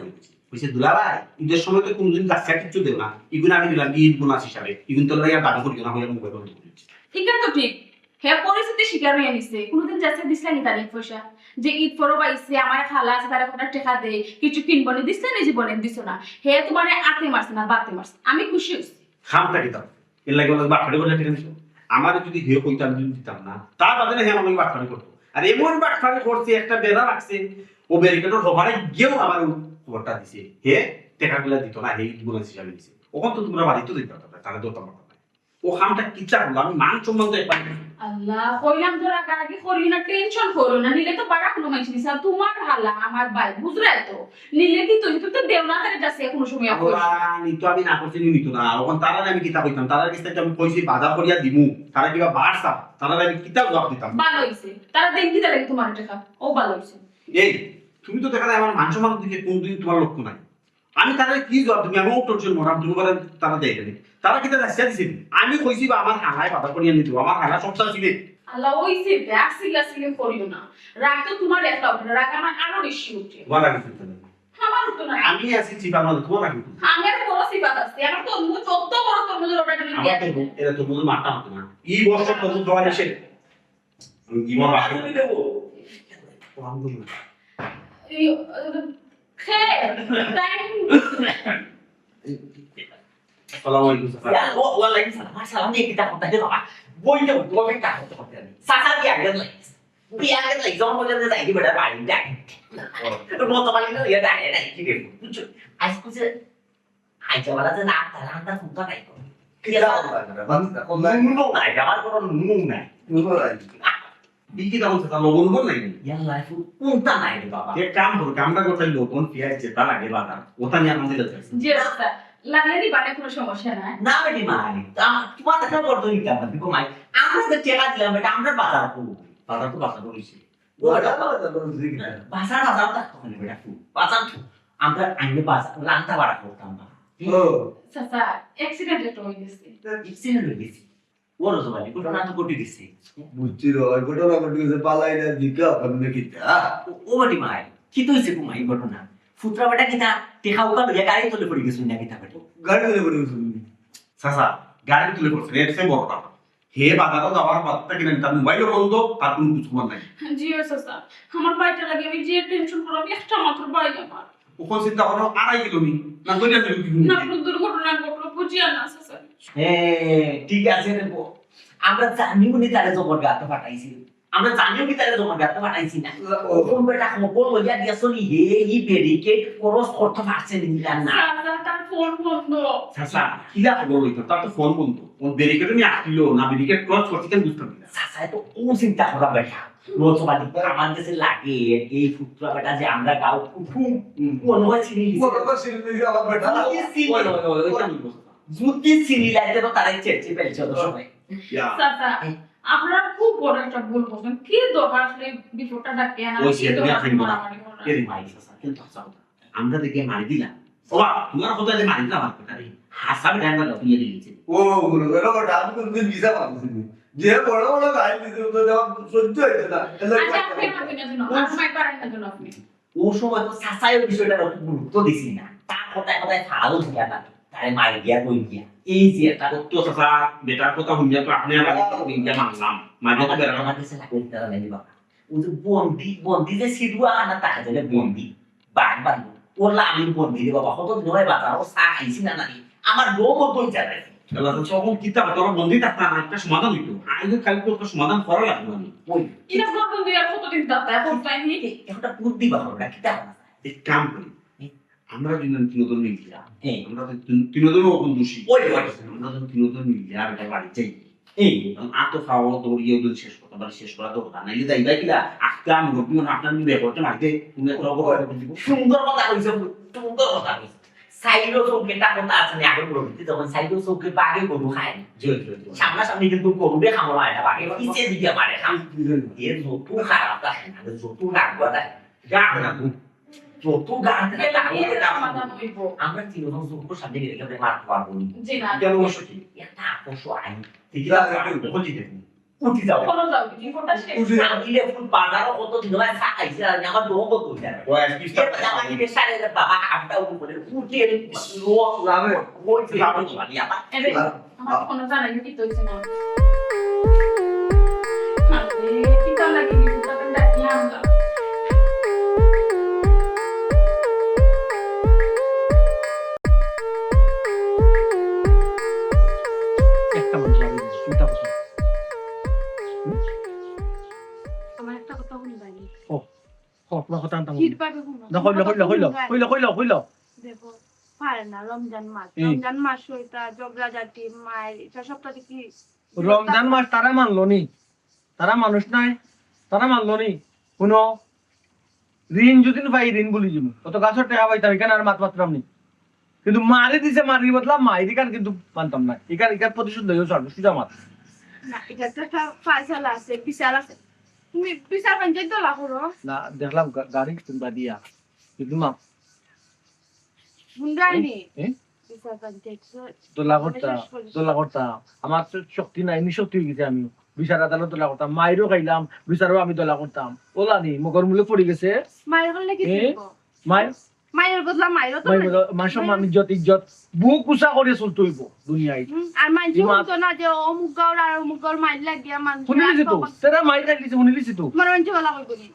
কইছে দুলা ভাই ঈদের সময় তো কোনদিন গাছ কিছু দেও না ইগুন আমি দিলাম ঈদ বোনাস হিসাবে ইগুন তো লাইয়া দাবি করি না হইয়া মোবাইল বন্ধ করেছি ঠিক আছে তো ঠিক হে পরিস্থিতি শিকার হইয়া নিছে কোনদিন যাচ্ছে দিছলা নি তারিখ পয়সা যে ঈদ পরব আইছে আমার খালা আছে তারা কোটা টাকা দেয় কিছু কিনবো নি দিছলা নি জীবনে দিছো না হে তোমার আতে মারছে না বাতে মারছে আমি খুশি হইছি খামটা কি দাও এর লাগে ওই বাটখারি করে ঠিক আছে আমার যদি হে কইতাম যদি দিতাম না তার বাদে হে আমাকে বাটখারি করতো আর এমন বাটখারি করছে একটা বেড়া রাখছে ও ব্যারিকেডের হবারে গিয়েও আমার খবরটা দিছে হে টাকাগুলা দিত না হে ঈদ বোনাস হিসাবে দিছে ওখান তো তোমরা বাড়িতে দিতে পারতো তাহলে দোতাম ও খামটা কিচ্ছা করলো আমি মান সম্মান তো একবার আল্লাহ কইলাম তো রাগারাগি করি না টেনশন করো না নিলে তো বাড়া কোনো মেশিন দিছা তোমার হালা আমার ভাই বুঝলে তো নিলে কি তুই তো দেও না তারে যাচ্ছে কোনো সময় নিতো আমি না করছি নিত না ওখান তারা আমি কিতাব কইতাম তারা কাছে আমি কইছি বাজার করিয়া দিমু তারা কিবা বাড়সা তারা আমি কিতাব জবাব দিতাম ভালো হইছে তারা দিন দিতে লাগে তোমার টাকা ও ভালো হইছে এই তুমি তো দেখা যায় আমার মান সম্মান দিকে কোনদিন তোমার লক্ষ্য নাই আমি তারা কি জবাব তুমি আমি উত্তর জন্য মোটাম তুমি বলে তারা দেখে দিই তারা কিতা রাস্তা দিছে আমি কইছি বা আমার হালায় বাধা করিয়া নিতে আমার হালা সবটা ছিল আল্লাহ ওইছে ব্যাগ সিলা সিলে করিও না রাগ তো তোমার একটা উঠে রাগ আমার আরো বেশি উঠে তোমার আগে চিন্তা নেই। আমার তো না আমি আছি চিপা মানে তোমার আগে চিন্তা। আমার বড় সিফাত আছে আমার তো মুখ যত বড় তরমুজের ওটা তুমি আমার দিয়ে তো দেবো এটা তো মুখ মারতা হতো না এই বছর তো মুখ জমা এসে আমি জীবন রাখবো তুমি দেবো খে টাইম আসসালামু আলাইকুম sir Ya, waalaikum salam. Masalahnya kita kontak dia apa? Boy itu gua minta kontak kontak ni. Sasa biarkan lagi. Biarkan lagi. Jangan kau jangan saya pada paling dah. Mau teman itu ya dah ya dah. Jadi, lucu. Aku sih, aja malah tu nak terang tak suka nak ikut. Kita nunggu nak, jangan kau nunggu nak. বিকি দাও স্যার লবণ বল নাই Ya lah, itu unta nak ini bapa. এক কাম করো কামটা করতে লবণ পেঁয়াজ যেটা লাগে বাজার ওটা নিয়ে আমাদের যাচ্ছে জি রাস্তা লাগলে দিবা না কোনো সমস্যা নাই না বেটি মাই তোমার দেখা করতো নি কেমন দিবো মাই আমরা তো টাকা দিলাম বেটা আমরা বাজার করবো বাজার তো বাজার করেছি বাজার বাজার থাকতো না বেটা বাজার আমরা আইনে বাজার রান্তা বাড়া করতাম না চাচা অ্যাক্সিডেন্ট একটা হয়ে গেছে এক্সিডেন্ট হয়ে গেছে ওর জবানি ঘটনা তো ঘটে গেছে বুঝছি রয় ঘটনা ঘটে গেছে পালাই না দিকা আপনি কিতা ও বেটি মাই কি তো হয়েছে কুমাই ঘটনা ফুটরা বেটা কিনা টেকা উকা লইয়া গাড়ি তুলে পড়ে গেছে না কিতা বেটা গাড়ি ধরে পড়ে গেছে সাসা গাড়ি তুলে পড়ছে এর সে বড় কথা হে বাজারও যাওয়ার বাচ্চা কিনা তার মোবাইলও বন্ধ তার কোনো কিছু নাই জি চাচা আমার বাড়িটা লাগে আমি যে টেনশন করলাম একটা মাত্র বাড়ি আমার ওখান চিন্তা করো 2.5 কিলো নি না 2 কিলো না কোনো দুর্ঘটনা ঘটলো বুঝিয়া না চাচা ঠিক আছে রে বো আমরা জানিও নি তারে জবর গাতে পাঠাইছি আমরা জানিও কি তারে জবর গাতে পাঠাইছি না কোন বেটা খবর লইয়া দিয়াছনি হে ই ব্যারিকেড ক্রস করতে পারছে না না চাচা তার ফোন বন্ধ সাসা কিলা খবর হইতো তার তো ফোন বন্ধ ও ব্যারিকেড নিয়ে আসলো না ব্যারিকেড ক্রস করতে কেন বুঝতে পারি না সাসায় তো ও চিন্তা করা বেটা রোজবাদি আমার কাছে লাগে এই ফুটরা বেটা যে আমরা গাও কুঠু মনে হয় চিনি বড় সিরিজ আমার বেটা জুতি চিনি লাগতে তো তারাই চেঁচে ফেলছে ওদের সময় ইয়া চাচা আপনারা খুব বড় একটা ভুল করছেন কি দরকার আসলে বিপদটা ডাকে আনা ওই সেটা নিয়ে আপনি বলেন। মারামারি করা। এর মাই সাসা কিন্তু হাসা আমরা দেখে মারি দিলাম ওবা তোমার কথা যে মারি দিলাম আমার কথা হাসাবে ডান্ডা লপিয়ে দিয়েছে ও গুলো গেল ওটা আমি কোনদিন ভিসা পাচ্ছি যে বড় বড় গাড়ি দিতে তো দেওয়া সহ্য হইছে না আচ্ছা আপনি মারবেন না কেন আর মাই পারেন না কেন আপনি ও সময় তো সাসায় ওই বিষয়টার অত গুরুত্ব দিছি না তার কথায় কথায় ফালু ঢুকা না তারে মারি গিয়া কই গিয়া এই যে এটা তো সাসা বেটার কথা শুনিয়া তো আপনি আর ইন্ডিয়া মানলাম মাঝে তো বেটা আমার কাছে লাগে তারা নাই বাবা ও যে বন্দি যে সিধুয়া না তাকে দিলে বন্দি বাঘ বান্ধব ওলা আমি বন্দি রে বাবা কত দিন হয় বাজার ও চা খাইছি না নাকি আমার রোগ বই যাবে আল্লাহ তো সব কিতাব তোর বন্ধি থাকতা না একটা সমাধান হইতো আইলে খালি তো একটা সমাধান করা লাগবে আমি ওই এটা বন্ধ দিয়ে কতদিন দাতা এখন টাইম নেই একটা বুদ্ধি বাবা কিতা এক কাম করি আমরা যদি তিনজন মিলিয়া এই আমরা তো তিনজন ওখান দোষী ওই আমরা তো তিনজন মিলিয়া আর একটা বাড়ি চাই এই আতো খাওয়া দৌড়িয়ে ওদের শেষ করতে পারি শেষ করা দরকার নাইলে যাইবা কিলা আজকে আমি রবি আপনার নিয়ে করতে মাইতে তুমি একটা অবকাশ দিব সুন্দর কথা কইছে সুন্দর কথা কইছে সাইডো চৌকেটা কথা আছে না আগে বলে দিতে তখন সাইডো চৌকে বাগে গরু খায় সামনাসামনি কিন্তু গরুরে খামো না এটা বাগে পিছে দিকে মারে খাম এর যত খারাপ থাকে না যত রাগবা থাকে যা না যত গান থাকে এর সমাধান হইব আমরা তিনজন যত সামনে গেলে আমরা মারতে পারবো না জি না কেন অবশ্য কি একটা আকর্ষ আইন ঠিক আছে আমি বলছি দেখুন উঠি যাও কোনো যাও বিপদটা শেষ আমি দিলে ফুল বাজারও কত দিন হয় খাইছে আর আমার দোহ কত যায় ওই পিস্তা আমার দিকে সারে বাবা আটটা উপরে উঠে লোক লাভে ওই যে আমি আবার এবে আমার কোনো জানাই কি হইছে না আরে কি তার লাগে বিপদটা ডাকি আমরা একটা মানুষ লাগে চিন্তা করছো আমার একটা কথা শুনবানি তোমার কথা আনতাম কির পাবে শুনো না হইল দেখো পারে না রমজান মাস এই। রমজান মাস এটা ঝগড়া জাতি মায়ের এটা সপ্তাহে কি রমজান মাস তারা মানলো নি তারা মানুষ নাই তারা মানলো নি শুনো ঋণ যদি ভাই ঋণ বলি যাব কত গাছের টাকা পাইতাম এখানে আর মাত মাত্রাম নি কিন্তু মারি দিছে মারি বদলা মাইরি কার কিন্তু মানতাম না এখান প্রতিশোধ লইও চলবে সুজা মাত না এটা তো একটা ফাইসালা আছে বিচার আছে তুমি বিচার পঞ্চায়েত দলা করো না দেখলাম গাড়ি তুমি দিয়া কিন্তু মা হুন্ডাইনি হ্যাঁ? দোলা করতাম আমার তো শক্তি নাই নিশক্তি হয়ে গেছে আমি বিচার আদালত দোলা করতাম মায়েরও খাইলাম বিচারও আমি দোলা করতাম ওলা নি মগর মূলে পড়ে গেছে মায়ের করলে কি এ? দিব? মায়ের মায়ের বদলা মায়েরও তো মায়ের নাই। মান সম্মান ইজ্জত বুক উষা করে চলতে হইব দুনিয়ায় আর মানুষ ইমা- বলতো না যে অমুক গাওর আর অমুক গাওর মাইর লাগিয়া মানুষ শুনিলিছি তো সেটা মায়ের খাইলিছি শুনিলিছি তো তোমার মানুষ বলা কইব নি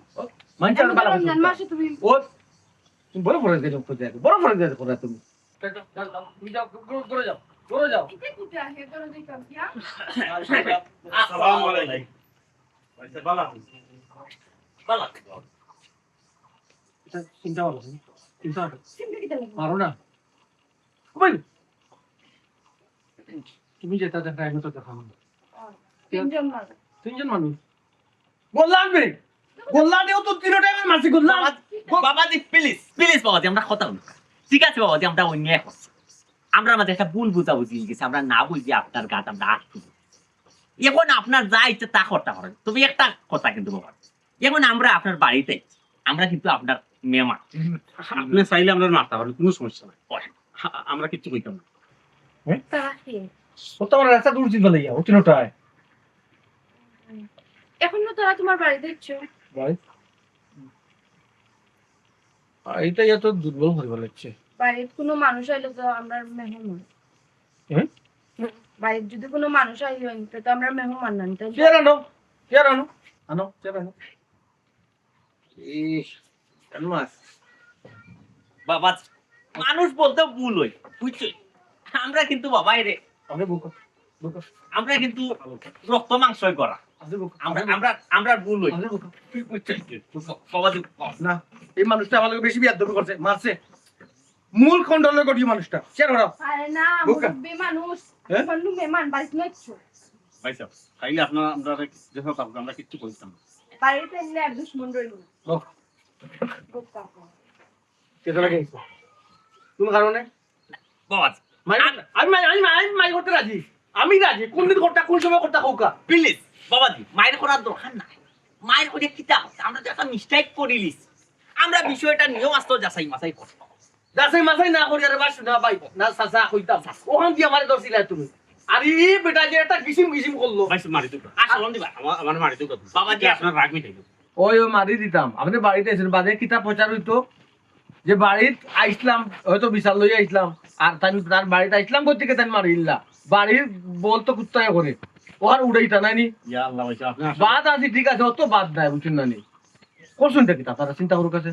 মানুষ আর বালা রমজান মাসে তুমি ও তুমি বড় ফরজ গেছো বড় ফরজ গেছো করে তুমি তুমি যাও করে যাও করে যাও কিতে কিতে আসে তোর দেখাম কি আসসালামু আলাইকুম ভাইসা বালা বালা চিন্তা করো চিন্তা করো সিমটা কিতে লাগে মারো না কই তুমি যেটা দেখা আমি তো দেখা না তিনজন মার তিনজন মানুষ গোল্লান বে গোল্লান এও তো তিন টাইমে মারছি গোল্লান বাবাজি প্লিজ প্লিজ বাবাজি আমরা কথা বলি ঠিক আছে বাবাজি আমরা অন্যায় করছি আমরা মাঝে একটা ভুল বুঝাবুঝি হয়ে গেছে আমরা না বুঝি আপনার গাত আমরা আসছি এখন আপনার যা ইচ্ছে তা করতে পারেন তবে একটা কথা কিন্তু বাবা এখন আমরা আপনার বাড়িতে আমরা কিন্তু আপনার মেহমান আপনি চাইলে আমরা মারতে পারেন কোনো সমস্যা নাই আমরা কিচ্ছু কইতাম না তারা কি ও তো আমার রাস্তা দূর চিন্তা লইয়া ও তিনটায় এখনো তারা তোমার বাড়িতে ইচ্ছো ভাই এইটা এত দুর্বল হয়ে বলেছে বাড়ির কোনো মানুষ আইলে তো আমরা মেহমান হ্যাঁ? বাড়ির যদি কোনো মানুষ আইলো তো আমরা মেহমান না নিতে চেয়ার আনো চেয়ার আনো আনো চেয়ার আনো ইস মাস বাবা মানুষ বলতে ভুল হই বুঝছো আমরা কিন্তু বাবা রে আমি বুকো বুকো আমরা কিন্তু রক্ত মাংসই করা আমি বুকো আমরা আমরা আমরা ভুল হই আমি বুকো বাবাজি না এই মানুষটা আমাকে বেশি বিয়াদবি করছে মারছে মূল কন্ট্রোলের করি মানুষটা চেয়ার হরাও আরে না বুকা। মুরব্বি মানুষ হ্যাঁ? মানুষ মেহমান বাড়িতে নিচ্ছো ভাইসা চাইলে আপনার আমরা যেসব আমরা কিচ্ছু কইতাম না বাড়িতে এলে আর দুশ্মন রইল না লোক বুকা। কেটে লাগে তুমি কারণে বাবাজি আমি মাই করতে রাজি আমি রাজি কোন দিন করতে কোন সময় করতে হোকা প্লিজ বাবাজি মায়ের করার দরকার নাই মায়ের করে কিতা আমরা তো একটা মিস্টেক করিলিস আমরা বিষয়টা নিয়েও আসতো যাচাই মাসাই করবো দাসই মাসাই না করি আরে বাস না পাইব না সাসা কইতাম ওখান দিয়ে আমারে দর্শিলা তুমি আর এই বেটা যে একটা কিসিম করলো ভাইসা মারি দিবা আসলন দিবা আমার মারি দিবা বাবাজি, আপনার রাগ মিটাই দেব ওই মারি দিতাম আপনি বাড়িতে এসেছেন বাদে কিতাব প্রচার হইতো যে বাড়িত আইসলাম হয়তো বিশাল লইয়া আইসলাম আর তার বাড়িতে আইসলাম করতে তাই মারিল্লা বাড়ির বলতো কুত্তায় করে ওখানে উড়াইতা নাইনি ইয়া আল্লাহ ভাইসা আপনি বাদ আছে ঠিক আছে অত বাদ নাই বুঝছেন নানি করছেনটা কি তারা চিন্তা করুক আছে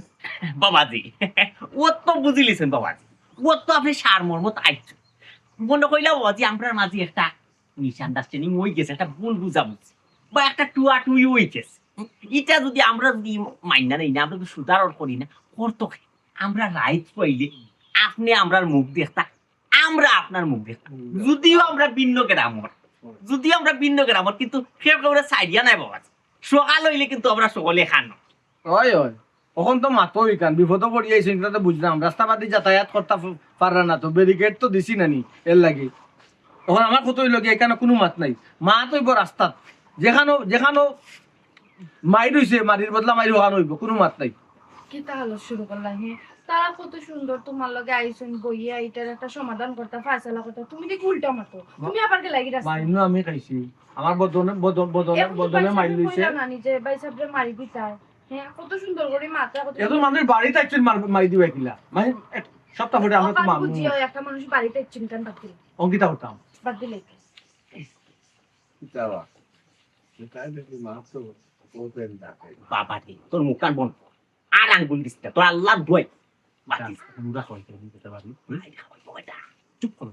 বাবাজি ও তো বুঝিলিছেন বাবাজি ও তো আপনি সার মর্মত আইছেন মনে কইলা বাবাজি আমরার মাঝে একটা মিসআন্ডারস্ট্যান্ডিং হই গেছে একটা ভুল বুঝাবুঝি বা একটা টুয়া টুই হই গেছে এটা যদি আমরা যদি মাইনা নেই না আমরা যদি সুধারণ করি না করতো কি? আমরা রাইট পাইলে আপনি আমরার মুখ দেখতা আমরা আপনার মুখ দেখতাম যদিও আমরা ভিন্ন গ্রামর কিন্তু কেউ কেউ সাইডিয়া নাই বাবাজি সকাল হইলে কিন্তু আমরা সকলে খানো ওই ওখন তো মাতো কান বিপদ পড়ি আইছে এটা তো বুঝলাম রাস্তাবাদি যাতায়াত করতে পারা না তো ব্যারিকেড তো দিছি নানি এর লাগি তখন আমার কত হইল এখানে কোনো মাত নাই মাত হইব রাস্তাত যেখানো মাইর হইছে মারির বদলা মাইর ওখান হইব কোনো মাত নাই কি তাহলে শুরু করলাম হ্যাঁ তারা কত সুন্দর তোমার লগে আইসন বইয়া এটার একটা সমাধান করতে ফায়সালা করতে তুমি দেখি উল্টা মাতো তুমি আবার কে লাগি রাস্তা মাইনু আমি খাইছি আমার বদলে মাইর লইছে নানি যে ভাই সাহেবরে মারি দিতার হ্যাঁ কত সুন্দর করে মাত্রা কত এখন মানুষ বাড়িতে একজন মারি দিবা কিলা মানে সপ্তাহ পরে আমরা তো অবাক মানুষ বুঝিও একটা মানুষ বাড়িতে চিন্তান বাদ দিলে অঙ্কিতা করতাম বাদ দিলে বাবা রে তোর মুখ কান বন্ধ আর আঙ্গুল দিস না, তোর আল্লাহ দোয়াই বাতিস চুপ কর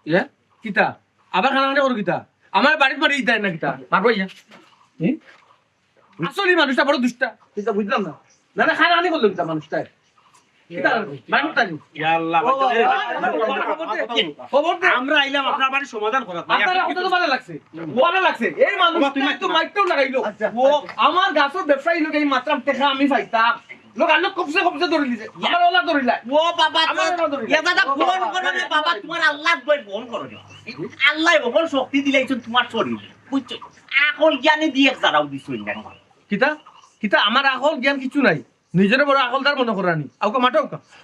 ইয়া কিতা আবার খানা খানা করো কিতা আমার বাড়িতে মারি দিতা না কিতা মারবো ইয়া আসলে মানুষটা বড় দুষ্টা কিতা বুঝলাম না না না খানা খানি করলো কিতা মানুষটা কিতা মানুষটা ইয়া আল্লাহ খবর দে আমরা আইলাম আপনার বাড়ির সমাধান করা আপনার কথা তো ভালো লাগছে এই মানুষটা তো মাইকটাও লাগাইলো ও আমার গাছের ব্যবসায়ী লোক এই মাত্রা টেকা আমি পাইতাম লোক আলো কপসে ধরে দিছে আমার ওলা ধরিলা ও বাবা আমার ওলা ধরিলা ইয়া দাদা ফোন করো না বাবা, তোমার আল্লাহ দোয়াই ফোন করো না। আল্লাহ ওপর শক্তি দিলাইছেন তোমার শরীরে বুঝছো, আকল জ্ঞানে দিয়ে যারাও দিছই না। কিতা কিতা আমার আকল জ্ঞান কিছু নাই নিজের বড় আকলদার মনে করানি আউকা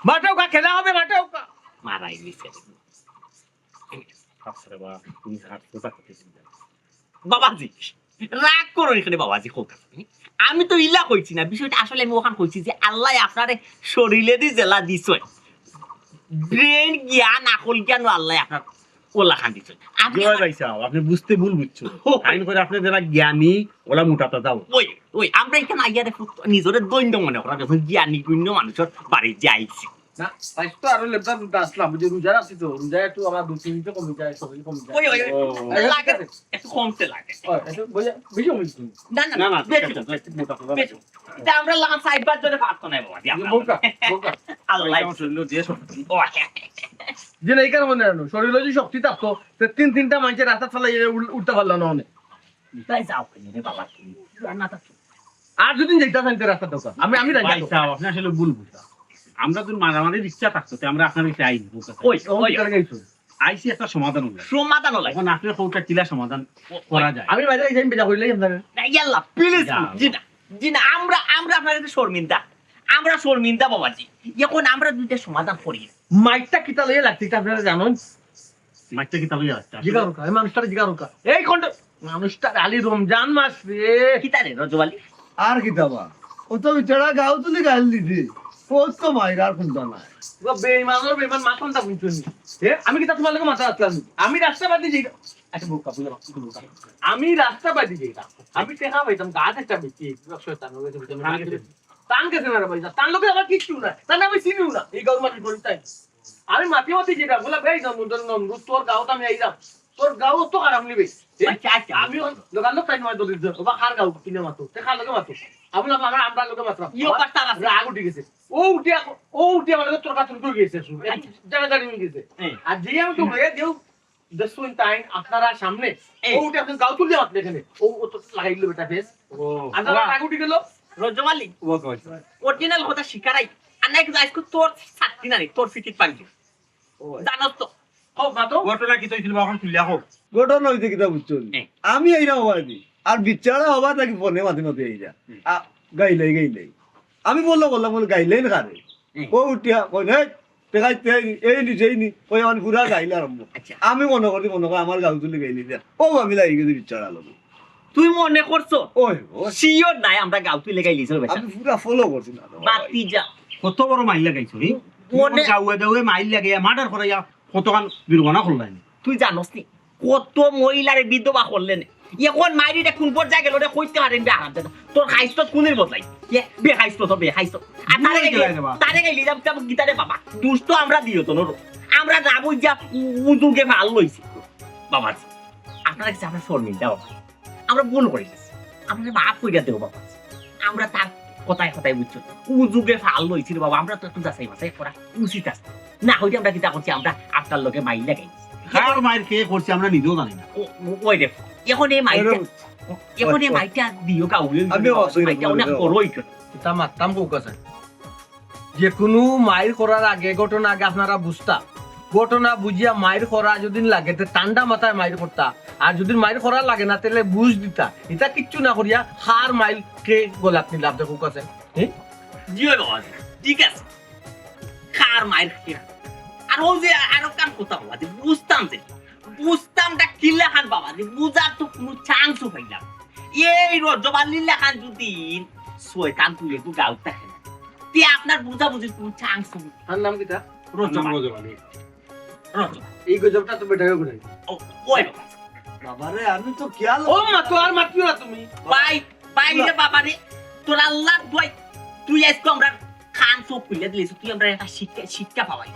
মাটাউকা খেলা হবে মাটাউকা মারাই গেছে বাপরে বাপ, তুমি হাত কোথা করতেছিস? বাবাজি রাগ করো এখানে বাবাজি কথা আমি তো ইলা কইছি না বিষয়টা আসলে আমি ওখান কইছি যে আল্লাহ আপনারে শরীরে দি জেলা দিছয় ব্রেন জ্ঞান আকল জ্ঞান আল্লাহ আপনার ওলা খান দিছয় আমি জয় ভাই সাহেব, আপনি বুঝতে ভুল বুঝছো। আইন করে আপনি যারা জ্ঞানী ওরা মোটাটা যাও। ওই ওই আমরা এখানে আইয়ারে নিজের দৈন্য মনে করা যখন জ্ঞানী গুণ্য মানুষের বাড়ি যাইছি না আজ তো আরো লেবদা দুটা আসলাম যে রোজা আছি তো রোজা একটু আমার 2-3 কমে যায় শরীর কমে যায় ওই ওই ও, লাগে একটু কমতে লাগে ওই একটু বেশি কমেছে না না না না, বেশি ঠিক আছে, মোটা কথা বেশি এটা আমরা লাগান সাইডবার জন্য পারতো না বাবা বোকা বোকা আল্লাহ আমার শরীর যে শক্তি। ও যে এই কারণে জানো শরীরে যদি শক্তি থাকতো তো 3-3টা মানুষের রাস্তা চালাই উঠতে পারলো না অনেক তাই যাও রে বাবা তুমি না তো আর যদি যেটা জানতে রাস্তা দোকা আমি আমি ভাই সাহেব, আপনি আসলে ভুল বুঝা। আমরা যদি মারামারির ইচ্ছা থাকতো তো আমরা আপনার কাছে আইন ওই ওই আইসি একটা সমাধান হলো। সমাধান হলো এখন আপনার কোনটা কিলা সমাধান করা যায়? আমি বাইরে যাই বেজা হইলাই আপনারা ইয়াল্লাহ প্লিজ যা। জি না আমরা আপনার কাছে শর্মিন্দা বাবাজি এখন আমরা দুইটা সমাধান করি মাইকটা কিতা লইয়া লাগছে এটা আপনারা জানেন মাইকটা কি তাহলে আসছে? জিগার কা এই মানুষটার জিগার কা এই কোন মানুষটা আলি রমজান মাস রে কিতা রে রজওয়ালি আর কি দাবা ও তো বিচড়া গাও তুলি গাল দিছি পোত তো মাইরার কোনটা না বেইমান মাথনটা বুঝছনি আমি কিতা তোমার লগে মাথা আসলাম আমি রাস্তা বাদি যাই আচ্ছা বোকা বুঝা আমি রাস্তা বাদি যাই আমি টেকা পাইতাম গাছ একটা বেশি শয়তান হয়ে গেছে তান কেন না ভাই তান লোকে আবার কিচ্ছু না তান আমি চিনিও না এই গাঁও মাটি করি তাই আমি মাটি মাটি যেটা বলা ভাই না নন্দন তোর গাঁও আমি আইলাম তোর গাঁও তো আরাম নিবে আচ্ছা আচ্ছা আমি দোকান লোক তাই নয় দলিত বা খার গাঁও কিনে মাতো তে খার লগে মাতো আমি না আমরা লগে মাত্রা ইও পাস্তা আছে রাগ উঠে গেছে ও উঠিয়া মানে তোর কাছে তুই গেছে জানা জানি হয়ে গেছে আর যে আমি তো হয়ে দেও দসুন টাইম আপনারা সামনে ও উঠে আপনি গাঁও তুলে মাতলে এখানে ও তো লাগাই দিল বেটা ফেস ও, আর রাগ উঠে গেল রজওয়ালি ও কই? অরিজিনাল কথা শিকারাই আনাই আজকে তোর ছাত্রী না রে তোর ফিটিট পাইছি জানো তো হোক মাতো ঘটনা কি তৈছিল এখন তুলিয়া হোক। ঘটনা হইতে কিতা বুঝছো আমি আইরা হবা দি আর বিচড়া হবা তাকি ফোনে মাঝে মাঝে আইরা গাইলাই আমি বললাম গাইলাই না কারে ও উঠিয়া কই নাই দেখাইতে এই নিছেই কই আমার পুরা গাইলা আরম্ভ আচ্ছা আমি মনে করি আমার গাও তুলি গাইলি দিয়া ও আমি লাগি গেছি বিচড়া লোক তুই মনে করছো ওই শিওর নাই আমরা গাঁও তুই লেগাই লিছো বেটা আমি পুরা ফলো করছি না বাতি যা কত বড় মাইল লাগাইছো রে? মনে- গাউয়ে গাউয়ে মাইল লাগাইয়া মার্ডার করাইয়া কতখান দুর্ঘটনা করলাই। তুই জানোস নি কত মহিলারে বিধবা করলেন এখন মাইরিটা কোন পর্যায়ে গেল রে কইতে পারেন বে আরাম দেন তোর খাইছ কোনের বদলাই বে খাইছ তো বে খাইছ আর তারে গাইলি যাব যাব গিটারে বাবা দুষ্ট আমরা দিও তো নরো আমরা না বুঝা উজুগে ভাল লইছি বাবা আপনারা কাছে আমরা শর্মিন্দা বাবা আমরা ভুল করে গেছি আমরা মাফ কইরা দেও বাবা আমরা তার কথায় কথায় বুঝছো উজুগে ভাল লইছি রে বাবা আমরা তো একটু যাচাই বাছাই করা উচিত আছে না হইতে আমরা কিটা করছি আমরা আপনার লগে মাইল লাগাই কার মাইর কে করছে আমরা নিজেও জানি না। ওই দেখো এখন এই মাইটা দিও কাউকে আমি অবশ্যই মাইটা অনেক বড়ই তা মারতাম কোকা স্যার যে কোনো মায়ের করার আগে ঘটনা আগে আপনারা বুঝতা ঘটনা বুঝিয়া মায়ের করা যদি লাগে তো ঠান্ডা মাথায় মায়ের করতা আর যদি মায়ের করা লাগে না তাহলে বুঝ দিতা এটা কিচ্ছু না করিয়া হার মাইল কে গোলাপ নিলাম দেখো কোকা স্যার জিও বাবা ঠিক আছে কার মায়ের খেয়া আর ও যে আরো কাম করতাম বাবা বুঝতামটা কিল্লা খান বাবা বুঝার তো কোনো চান্সও পাইলাম এই রজবালিল্লা খান যদি শয়তান তুই একটু গাউট থাকে না তে আপনার বুঝাবুঝির কোনো চান্স নেই তার নাম কিটা রজবালি এই গজবটা তো বেটাকে করে ওই বাবা বাবারে আমি তো খেয়াল ও মা তো আর মাতিও না তুমি বাই রে বাবা রে তোর আল্লাহ দোয়াই তুই আজকে আমরা খান সব খুলে দিলিস তুই আমরা একটা শিক্ষা পাওয়াই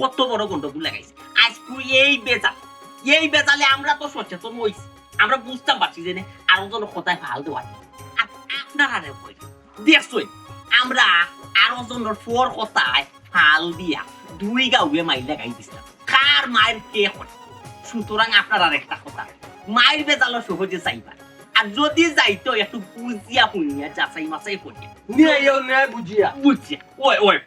কত বড় গন্ডগোল লাগাইছে আজ তুই এই বেজালে আমরা তো সচেতন হইছি আমরা বুঝতাম পারছি যে আরো জন কথায় ভাল দেওয়া আপনারা রে বই দেখছই আমরা আরো জনের ফোর কথায় ফাল দিয়া দুই গাউয়ে মাইল লাগাই দিছিলাম কার মায়ের কে করে সুতরাং আপনার আর একটা কথা মায়ের বেজালো সহজে চাইবা আর যদি যাইতো একটু বুঝিয়া পুনিয়া যাচাই মাচাই করিয়া নিয়ে বুঝিয়া বুঝিয়া ওই